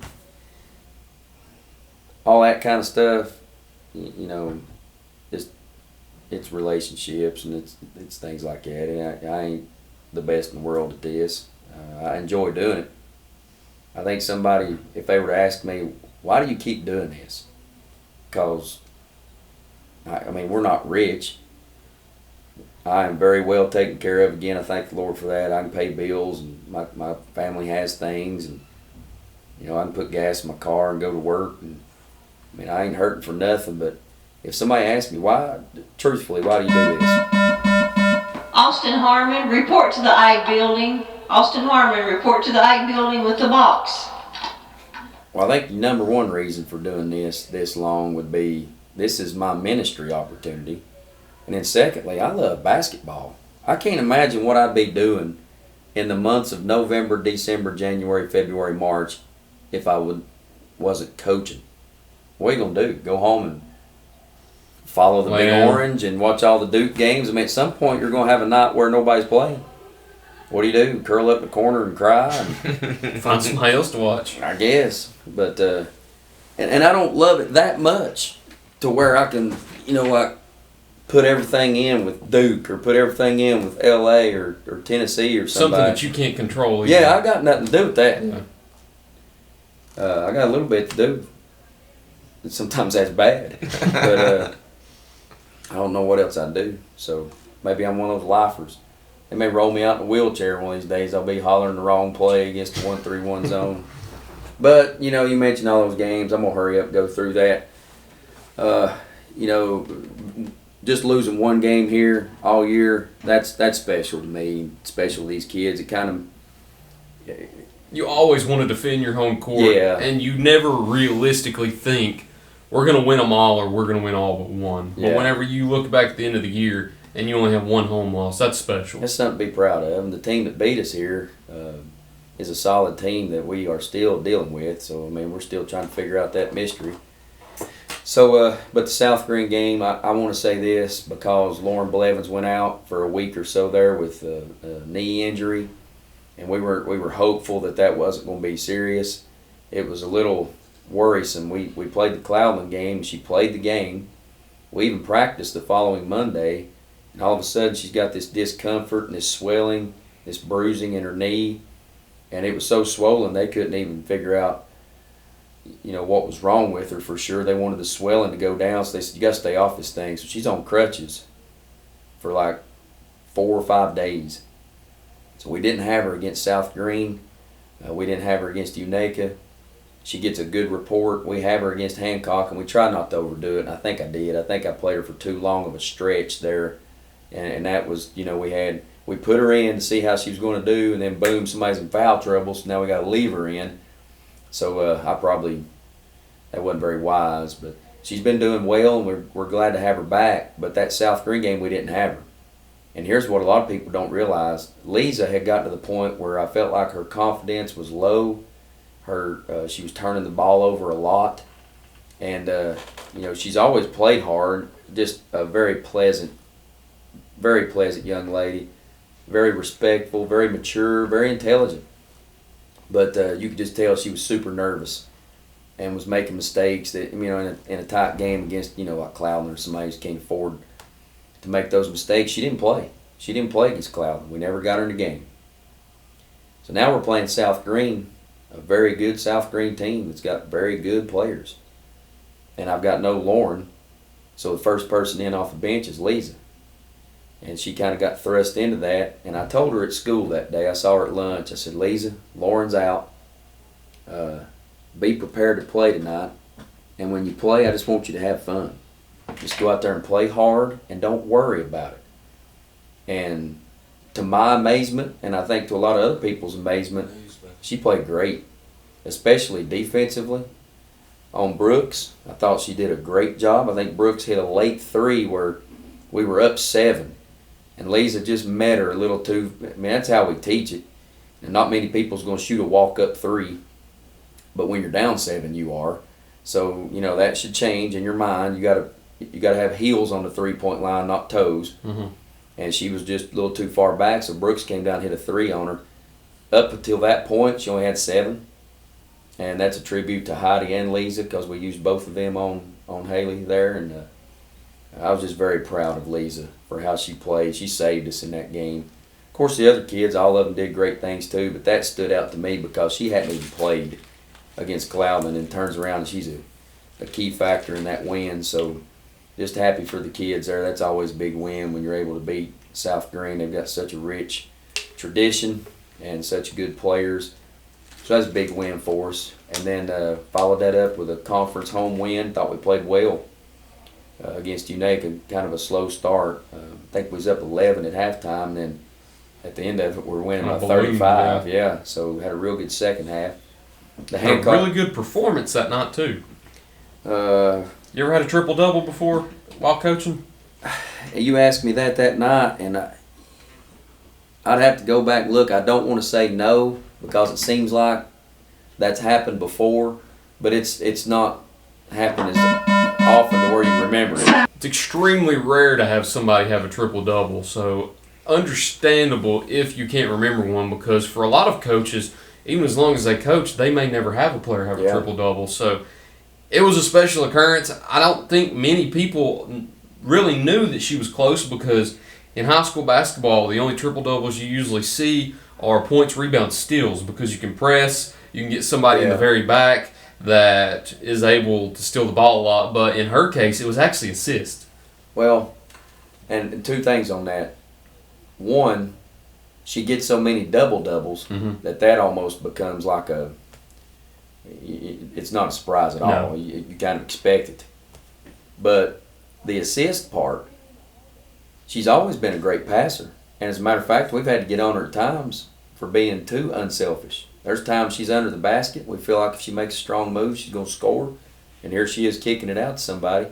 Speaker 2: all that kind of stuff, you know, it's relationships and it's things like that. And I ain't the best in the world at this. I enjoy doing it. I think somebody, if they were to ask me, "Why do you keep doing this?" Because, I mean, we're not rich. I am very well taken care of. Again, I thank the Lord for that. I can pay bills, and my family has things, and, you know, I can put gas in my car and go to work. And I mean, I ain't hurting for nothing. But if somebody asks me why, truthfully, why do you do this?
Speaker 8: Austin Harmon, report to the Ike building. Austin Harmon, report to the Ike building with the box.
Speaker 2: Well, I think the number one reason for doing this long would be this is my ministry opportunity. And then secondly, I love basketball. I can't imagine what I'd be doing in the months of November, December, January, February, March if I wasn't coaching. What are you going to do? Go home and follow the Big Orange and watch all the Duke games? I mean, at some point you're going to have a night where nobody's playing. What do? Curl up in the corner and cry? And
Speaker 1: find somebody else to watch.
Speaker 2: I guess. But, and I don't love it that much to where I can, you know, like, put everything in with Duke or put everything in with LA or Tennessee or somebody.
Speaker 1: Something that you can't control either.
Speaker 2: Yeah, I got nothing to do with that.
Speaker 1: Yeah.
Speaker 2: I got a little bit to do. Sometimes that's bad. But I don't know what else I do. So maybe I'm one of those lifers. They may roll me out in a wheelchair one of these days. I'll be hollering the wrong play against the 1-3-1 zone. But, you know, you mentioned all those games. I'm going to hurry up and go through that. You know, just losing one game here all year, that's special to me, special to these kids. It kind of...
Speaker 1: You always want to defend your home court,
Speaker 2: yeah.
Speaker 1: And you never realistically think, we're going to win them all or we're going to win all but one.
Speaker 2: Yeah.
Speaker 1: But whenever you look back at the end of the year and you only have one home loss, that's special.
Speaker 2: That's something to be proud of. And the team that beat us here is a solid team that we are still dealing with. So, I mean, we're still trying to figure out that mystery. So, but the South Green game, I want to say this because Lauren Blevins went out for a week or so there with a knee injury, and we were hopeful that wasn't going to be serious. It was a little worrisome. We played the Cloudland game. She played the game. We even practiced the following Monday, and all of a sudden she's got this discomfort and this swelling, this bruising in her knee, and it was so swollen they couldn't even figure out, you know, what was wrong with her for sure. They wanted the swelling to go down, so they said, "You got to stay off this thing." So she's on crutches for like 4 or 5 days. So we didn't have her against South Green. We didn't have her against Unaka. She gets a good report. We have her against Hancock, and we try not to overdo it, and I think I did. I think I played her for too long of a stretch there, and that was, you know, we put her in to see how she was going to do, and then boom, somebody's in foul trouble, so now we got to leave her in. So that wasn't very wise, but she's been doing well, and we're glad to have her back. But that South Green game, we didn't have her. And here's what a lot of people don't realize. Lisa had gotten to the point where I felt like her confidence was low. She was turning the ball over a lot, and she's always played hard. Just a very pleasant young lady, very respectful, very mature, very intelligent. But you could just tell she was super nervous and was making mistakes that, in a tight game against, like Cloudland or somebody who can't afford to make those mistakes. She didn't play. She didn't play against Cloudland. We never got her in the game. So now we're playing South Green, a very good South Green team that's got very good players. And I've got no Lauren, so the first person in off the bench is Lisa. And she kind of got thrust into that. And I told her at school that day, I saw her at lunch, I said, Lisa, Lauren's out. Be prepared to play tonight. And when you play, I just want you to have fun. Just go out there and play hard and don't worry about it. And to my amazement, and I think to a lot of other people's amazement, she played great, especially defensively. On Brooks, I thought she did a great job. I think Brooks hit a late 3 where we were up 7. And Lisa just met her a little too. That's how we teach it. And not many people's going to shoot a walk-up 3. But when you're down 7, you are. So, that should change in your mind. You got to have heels on the three-point line, not toes.
Speaker 1: Mm-hmm.
Speaker 2: And she was just a little too far back, so Brooks came down and hit a 3 on her. Up until that point, she only had 7. And that's a tribute to Heidi and Lisa because we used both of them on Haley there. And I was just very proud of Lisa for how she played. She saved us in that game. Of course, the other kids, all of them did great things too, but that stood out to me because she hadn't even played against Cloudland and turns around and she's a key factor in that win. So just happy for the kids there. That's always a big win when you're able to beat South Green. They've got such a rich tradition and such good players. So that's a big win for us. And then followed that up with a conference home win. Thought we played well against Unaka. Kind of a slow start. I think we was up 11 at halftime. Then at the end of it, we were winning by 35. Yeah, so had a real good second half.
Speaker 1: A really good performance that night too. You ever had a triple-double before while coaching?
Speaker 2: You asked me that night, and I'd have to go back and look. I don't want to say no because it seems like that's happened before, but it's not happened as often to where you remember it.
Speaker 1: It's extremely rare to have somebody have a triple-double, so understandable if you can't remember one because for a lot of coaches, even as long as they coach, they may never have a player have a triple-double. So it was a special occurrence. I don't think many people really knew that she was close because in high school basketball, the only triple-doubles you usually see are points, rebounds, steals because you can press, you can get somebody in the very back that is able to steal the ball a lot. But in her case, it was actually assists.
Speaker 2: Well, and 2 things on that. One, she gets so many double-doubles that almost becomes like it's not a surprise at all. You kind of expect it. But the assist part, she's always been a great passer. And as a matter of fact, we've had to get on her at times for being too unselfish. There's times she's under the basket. We feel like if she makes a strong move, she's going to score. And here she is kicking it out to somebody.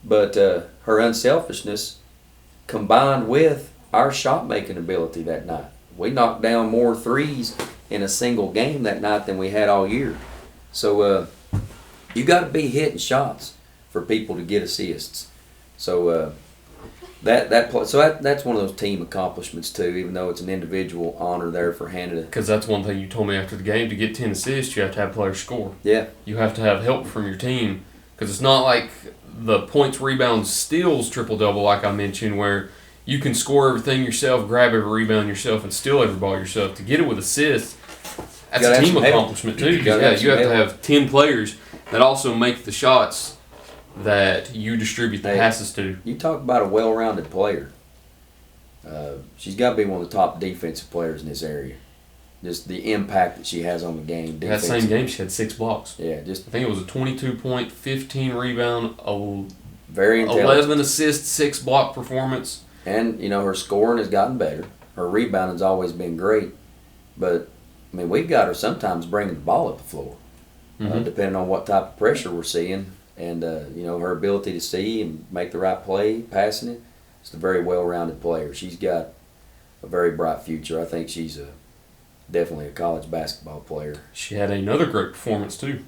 Speaker 2: But her unselfishness combined with our shot-making ability that night. We knocked down more threes in a single game that night than we had all year. So you got to be hitting shots for people to get assists. So that's one of those team accomplishments too, even though it's an individual honor there for Hannah.
Speaker 1: Because that's one thing you told me after the game. To get 10 assists, you have to have players score.
Speaker 2: Yeah.
Speaker 1: You have to have help from your team because it's not like the points, rebounds, steals triple-double like I mentioned where you can score everything yourself, grab every rebound yourself, and steal every ball yourself. To get it with assists, that's a team accomplishment too. You have to have 10 players that also make the shots that you distribute the passes to.
Speaker 2: You talk about a well-rounded player. She's got to be one of the top defensive players in this area. Just the impact that she has on the game.
Speaker 1: That same game, she had 6 blocks.
Speaker 2: Yeah,
Speaker 1: I think it was a 22-point, 15 rebound,
Speaker 2: very
Speaker 1: 11 assists, 6 block performance.
Speaker 2: And, her scoring has gotten better. Her rebounding's always been great. But, we've got her sometimes bringing the ball up the floor, depending on what type of pressure we're seeing. And, her ability to see and make the right play, passing it, it's a very well-rounded player. She's got a very bright future. I think she's a definitely a college basketball player.
Speaker 1: She had another great performance too.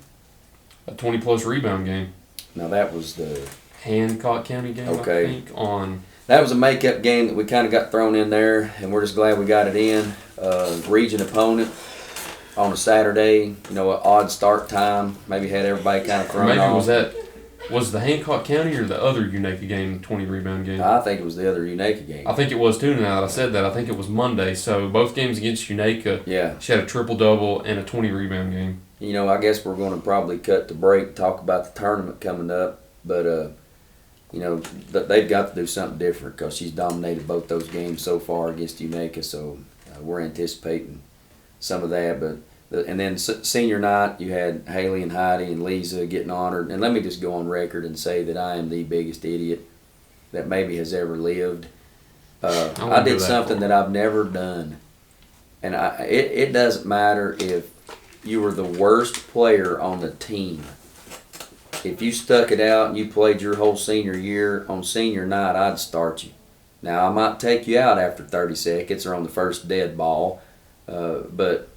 Speaker 1: A 20-plus rebound game.
Speaker 2: Now that was the
Speaker 1: Hancock County game,
Speaker 2: Okay.
Speaker 1: I think, on...
Speaker 2: That was a makeup game that we kind of got thrown in there, and we're just glad we got it in. Region opponent on a Saturday, an odd start time. Maybe had everybody kind of thrown
Speaker 1: Maybe
Speaker 2: off.
Speaker 1: was the Hancock County or the other Unaka game 20 rebound game?
Speaker 2: I think it was the other Unaka game.
Speaker 1: I think it was too. Now that I said that, I think it was Monday. So both games against Unaka,
Speaker 2: Yeah.
Speaker 1: she had a triple-double and a 20 rebound game.
Speaker 2: I guess we're going to probably cut the break and talk about the tournament coming up, but they've got to do something different because she's dominated both those games so far against Unaka, so we're anticipating some of that. And then senior night, you had Haley and Heidi and Lisa getting honored. And let me just go on record and say that I am the biggest idiot that maybe has ever lived. I did something that I've never done. And it doesn't matter if you were the worst player on the team. If you stuck it out and you played your whole senior year, on senior night, I'd start you. Now, I might take you out after 30 seconds or on the first dead ball, but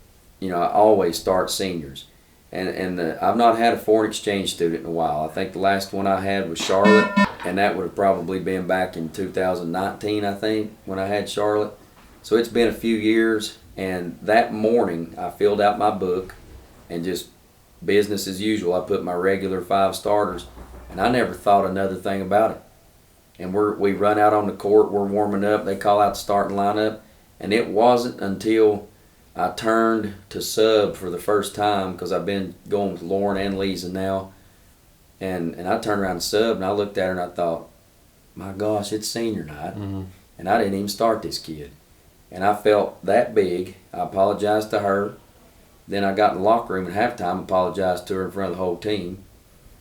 Speaker 2: I always start seniors. And I've not had a foreign exchange student in a while. I think the last one I had was Charlotte, and that would have probably been back in 2019, I think, when I had Charlotte. So it's been a few years, and that morning I filled out my book and just business as usual. I put my regular 5 starters, and I never thought another thing about it. And we run out on the court, we're warming up, they call out the starting lineup, and it wasn't until I turned to sub for the first time, because I've been going with Lauren and Lisa now, and I turned around and subbed, and I looked at her and I thought, my gosh, it's senior night, and I didn't even start this kid. And I felt that big. I apologized to her. Then I got in the locker room at halftime, apologized to her in front of the whole team.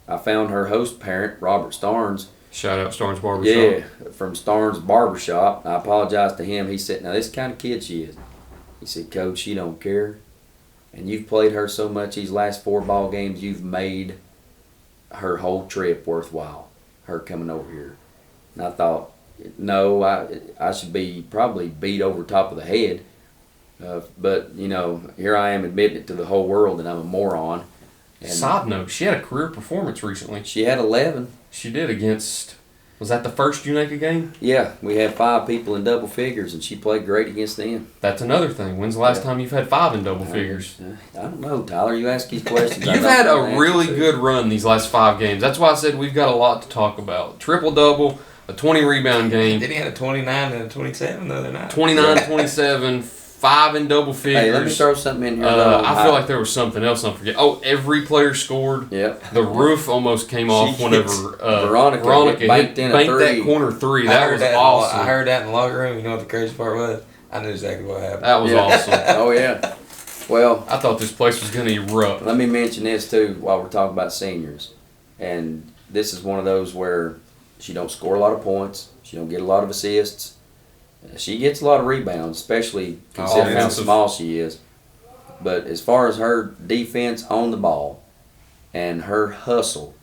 Speaker 2: I found her host parent, Robert Starnes.
Speaker 1: Shout out Starne's Barber Shop.
Speaker 2: Yeah, from Starne's Barber Shop. I apologized to him. He said, now this is the kind of kid she is. He said, Coach, she don't care. And you've played her so much these last 4 ball games, you've made her whole trip worthwhile, her coming over here. And I thought, no, I should be probably beat over top of the head. But, here I am admitting it to the whole world that I'm a moron. And
Speaker 1: side note, she had a career performance recently.
Speaker 2: She had 11.
Speaker 1: She did against, was that the first Unaka game?
Speaker 2: Yeah, we had 5 people in double figures, and she played great against them.
Speaker 1: That's another thing. When's the last time you've had 5 in double figures?
Speaker 2: I don't know, Tyler. You ask these questions.
Speaker 1: You've had a really good run these last 5 games. That's why I said we've got a lot to talk about. Triple-double, a 20-rebound game.
Speaker 3: Then he had a 29 and a 27 the other night.
Speaker 1: 29, 27, 5 in double figures.
Speaker 2: Hey, let me throw something in here.
Speaker 1: I feel like there was something else I'm forgetting. Oh, every player scored.
Speaker 2: Yep.
Speaker 1: The roof almost came off whenever
Speaker 2: Veronica banked
Speaker 1: that corner 3. That was awesome.
Speaker 3: I heard that in the locker room. You know what the crazy part was? I knew exactly what happened.
Speaker 1: That was awesome.
Speaker 2: Oh, yeah. Well,
Speaker 1: I thought this place was going to erupt.
Speaker 2: Let me mention this, too, while we're talking about seniors. And this is one of those where she don't score a lot of points. She don't get a lot of assists. She gets a lot of rebounds, especially considering how small she is. But as far as her defense on the ball and her hustle,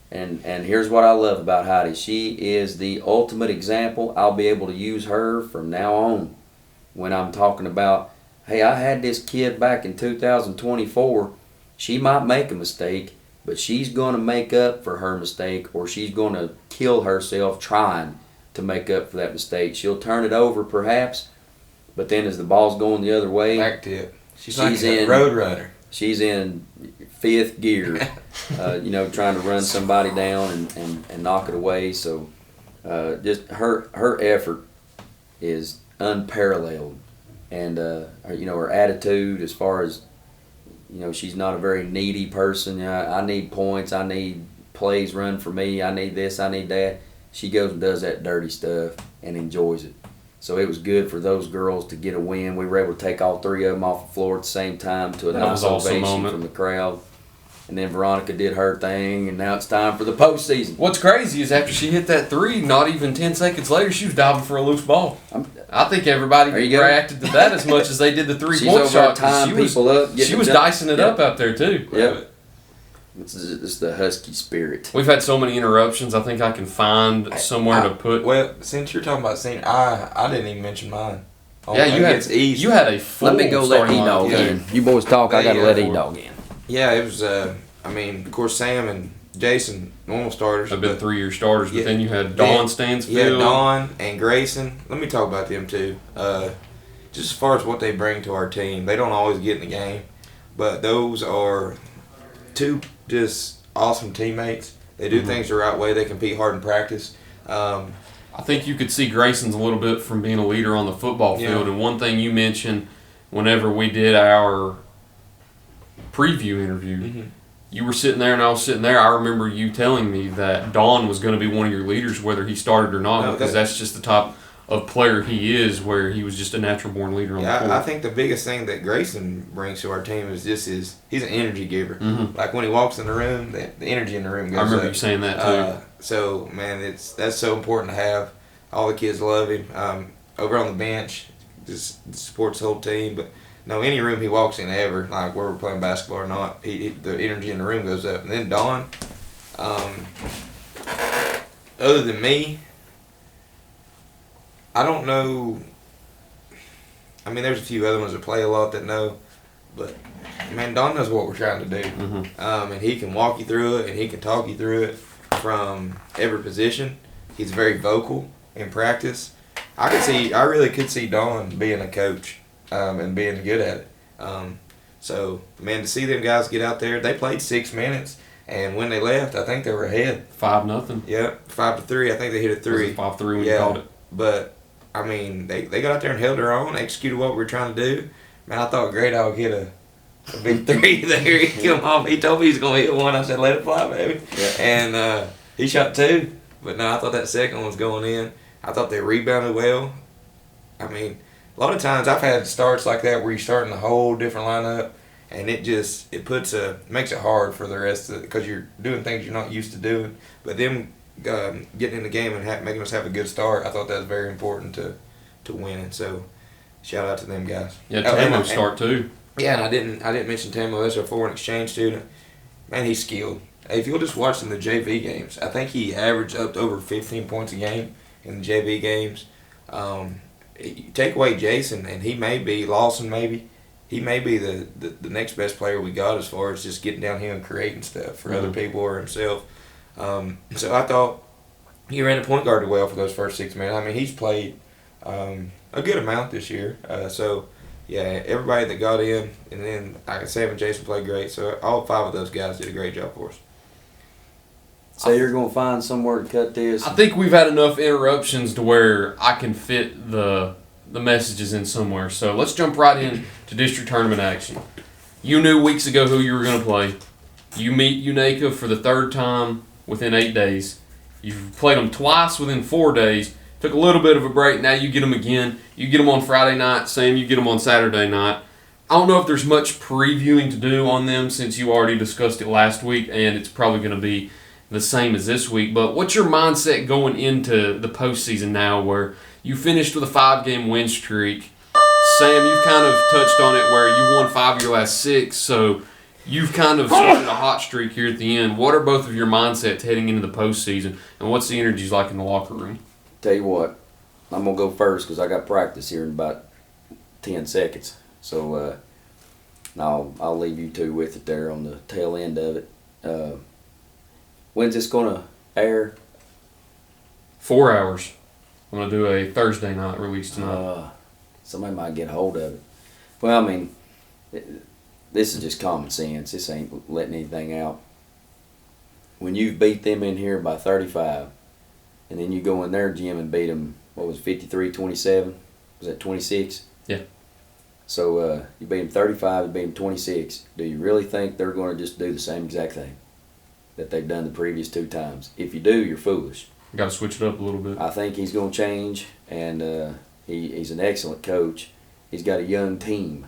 Speaker 2: and here's what I love about Heidi. She is the ultimate example. I'll be able to use her from now on when I'm talking about, hey, I had this kid back in 2024. She might make a mistake, but she's going to make up for her mistake, or she's going to kill herself trying to make up for that mistake. She'll turn it over perhaps, but then as the ball's going the other way,
Speaker 3: back tip. She's like a road runner.
Speaker 2: She's in 5th gear, trying to run somebody down and knock it away. So just her effort is unparalleled, and her attitude as far as she's not a very needy person. I need points, I need plays run for me, I need this, I need that. She goes and does that dirty stuff and enjoys it. So it was good for those girls to get a win. We were able to take all 3 of them off the floor at the same time to a nice ovation from the crowd. And then Veronica did her thing, and now it's time for the postseason.
Speaker 1: What's crazy is after she hit that 3, not even 10 seconds later, she was diving for a loose ball. I think everybody reacted to that as much as they did the 3-point shot. She was dicing it up out there, too.
Speaker 2: Yep. It's the Husky spirit.
Speaker 1: We've had so many interruptions. I think I can find somewhere to put.
Speaker 3: Well, since you're talking about senior, I didn't even mention mine.
Speaker 1: Yeah, you had a full
Speaker 2: Let me go let
Speaker 1: starting
Speaker 2: E-Dog
Speaker 1: lineup.
Speaker 2: in. You boys talk, I got to let E-Dog in.
Speaker 3: Yeah, it was. Of course, Sam and Jason, normal starters.
Speaker 1: Have been 3-year starters, but
Speaker 3: Yeah.
Speaker 1: then you had Dawn Stansfield.
Speaker 3: Yeah, Dawn and Grayson. Let me talk about them too. Just as far as what they bring to our team, they don't always get in the game, but those are two just awesome teammates. They do things the right way. They compete hard in practice.
Speaker 1: I think you could see Grayson's a little bit from being a leader on the football field. And one thing you mentioned whenever we did our preview interview, you were sitting there and I was sitting there. I remember you telling me that Dawn was going to be one of your leaders whether he started or not, because that's just the type of player he is, where he was just a natural born leader on the court.
Speaker 3: I think the biggest thing that Grayson brings to our team is just he's an energy giver. Like when he walks in the room, the energy in the room goes up.
Speaker 1: I remember you saying that too.
Speaker 3: So man, that's so important to have. All the kids love him. Over on the bench, just supports the whole team. But no, any room he walks in ever, like where we're playing basketball or not, the energy in the room goes up. And then Dawn, other than me, I don't know. There's a few other ones that play a lot that know, but man, Don knows what we're trying to do, and he can walk you through it, and he can talk you through it from every position. He's very vocal in practice. I really could see Don being a coach, and being good at it. So man, to see them guys get out there, they played 6 minutes, and when they left, I think they were ahead
Speaker 1: 5-0.
Speaker 3: Yeah, 5-3. I think they hit a 3.
Speaker 1: 5-3 when you called it.
Speaker 3: But they got out there and held their own, executed what we were trying to do. Man, I thought Great Dog hit a big 3 there. He come off. He told me he was going to hit one. I said, let it fly, baby. Yeah. And he shot 2. But no, I thought that second one was going in. I thought they rebounded well. A lot of times I've had starts like that where you're starting a whole different lineup, and it makes it hard for the rest of it because you're doing things you're not used to doing. But them getting in the game and making us have a good start, I thought that was very important to win. So shout out to them guys.
Speaker 1: Yeah, Tamo start too.
Speaker 3: Yeah, and I didn't mention Tamo. That's our foreign exchange student. Man, he's skilled. If you'll just watch in the JV games, I think he averaged up to over 15 points a game in the JV games. You take away Jason, and he may be Lawson. Maybe he may be the next best player we got as far as just getting down here and creating stuff for other people or himself. So I thought he ran the point guard well for those first 6 minutes. He's played a good amount this year. So yeah, everybody that got in, and then Sam and Jason played great. So all 5 of those guys did a great job for us.
Speaker 2: So you're going to find somewhere to cut this?
Speaker 1: I think we've had enough interruptions to where I can fit the messages in somewhere. So let's jump right in to district tournament action. You knew weeks ago who you were going to play. You meet UNACA for the 3rd time within 8 days. You've played them twice within 4 days. Took a little bit of a break. Now you get them again. You get them on Friday night. Same, you get them on Saturday night. I don't know if there's much previewing to do on them since you already discussed it last week, and it's probably going to be the same as this week. But what's your mindset going into the postseason now where you finished with a 5-game win streak? Sam, you've kind of touched on it where you won 5 of your last 6, so you've kind of started a hot streak here at the end. What are both of your mindsets heading into the postseason, and what's the energy like in the locker room?
Speaker 2: Tell you what, I'm going to go first because I got practice here in about 10 seconds. So I'll leave you two with it there on the tail end of it. When's this going to air?
Speaker 1: 4 hours. I'm going to do a Thursday night release tonight.
Speaker 2: Somebody might get a hold of it. Well, this is just common sense. This ain't letting anything out. When you beat them in here by 35, and then you go in their gym and beat them, 53-27? Was that 26?
Speaker 1: Yeah.
Speaker 2: So you beat them 35, you beat them 26. Do you really think they're going to just do the same exact thing that they've done the previous 2 times? If you do, you're foolish.
Speaker 1: Got to switch it up a little bit.
Speaker 2: I think he's going to change, and he's an excellent coach. He's got a young team.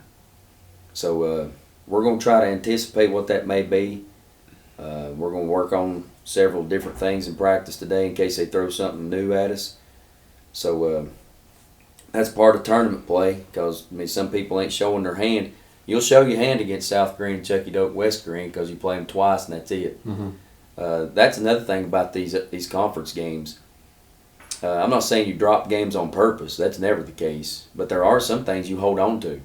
Speaker 2: So we're going to try to anticipate what that may be. We're going to work on several different things in practice today in case they throw something new at us. So that's part of tournament play because some people ain't showing their hand. You'll show your hand against South Green, Chucky Doak, West Green because you play them twice and that's it.
Speaker 1: Mm-hmm.
Speaker 2: That's another thing about these conference games. I'm not saying you drop games on purpose. That's never the case. But there are some things you hold on to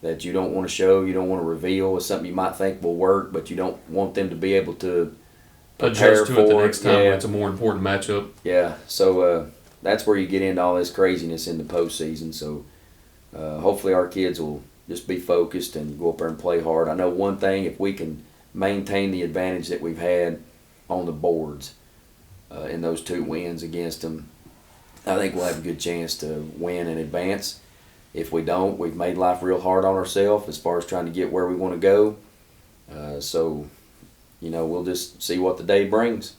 Speaker 2: that you don't want to show, you don't want to reveal. It's something you might think will work, but you don't want them to be able to
Speaker 1: adjust to it the next time when it's a more important matchup.
Speaker 2: Yeah, so that's where you get into all this craziness in the postseason. So hopefully our kids will just be focused and go up there and play hard. I know one thing, if we can maintain the advantage that we've had on the boards in those 2 wins against them, I think we'll have a good chance to win and advance. If we don't, we've made life real hard on ourselves as far as trying to get where we want to go. So, we'll just see what the day brings.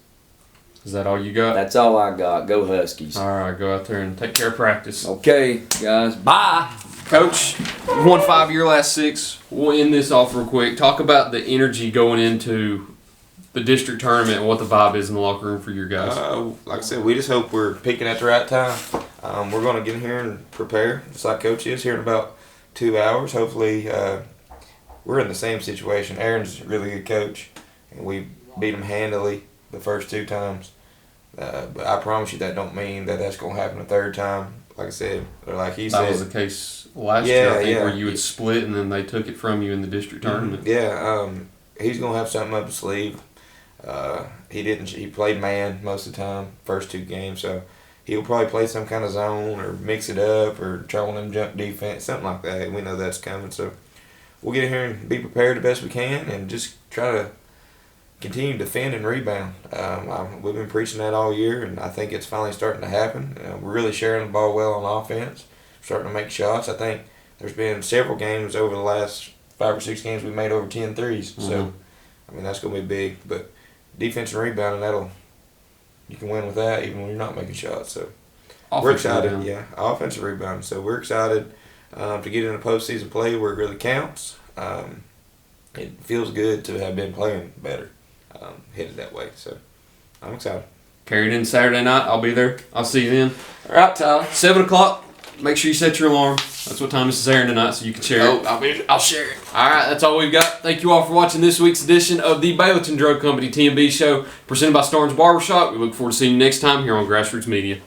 Speaker 1: Is that all you got?
Speaker 2: That's all I got. Go Huskies.
Speaker 1: All right, go out there and take care of practice.
Speaker 2: Okay, guys. Bye.
Speaker 1: Coach, won 5 your last 6. We'll end this off real quick. Talk about the energy going into the district tournament and what the vibe is in the locker room for your guys.
Speaker 3: Like I said, we just hope we're peaking at the right time. We're going to get in here and prepare, just like Coach is, here in about 2 hours. Hopefully, we're in the same situation. Aaron's a really good coach, and we beat him handily the first 2 times. But I promise you that don't mean that that's going to happen a third time. Like I said, or like he said.
Speaker 1: That was the case last year, I think, where you would split and then they took it from you in the district tournament.
Speaker 3: Yeah, he's going to have something up his sleeve. He played man most of the time, first 2 games, so he'll probably play some kind of zone or mix it up or try one of them jump defense, something like that. We know that's coming, so we'll get in here and be prepared the best we can and just try to continue to defend and rebound. We've been preaching that all year, and I think it's finally starting to happen. We're really sharing the ball well on offense, starting to make shots. I think there's been several games over the last 5 or 6 games we made over 10 threes. Mm-hmm. So, that's going to be big. But defense and rebounding, you can win with that even when you're not making shots. So we're excited. Rebound. Yeah, offensive rebounding. So we're excited to get into postseason play where it really counts. It feels good to have been playing better. Headed that way, so I'm excited.
Speaker 1: Carried in Saturday night. I'll be there. I'll see you then.
Speaker 2: All right, Tyler.
Speaker 1: 7 o'clock. Make sure you set your alarm. That's what time this is airing tonight, so you can share it.
Speaker 2: I'll share it.
Speaker 1: All right, that's all we've got. Thank you all for watching this week's edition of the Baileyton Drug Company TMB Show, presented by Starne's Barber Shop. We look forward to seeing you next time here on Grassroots Media.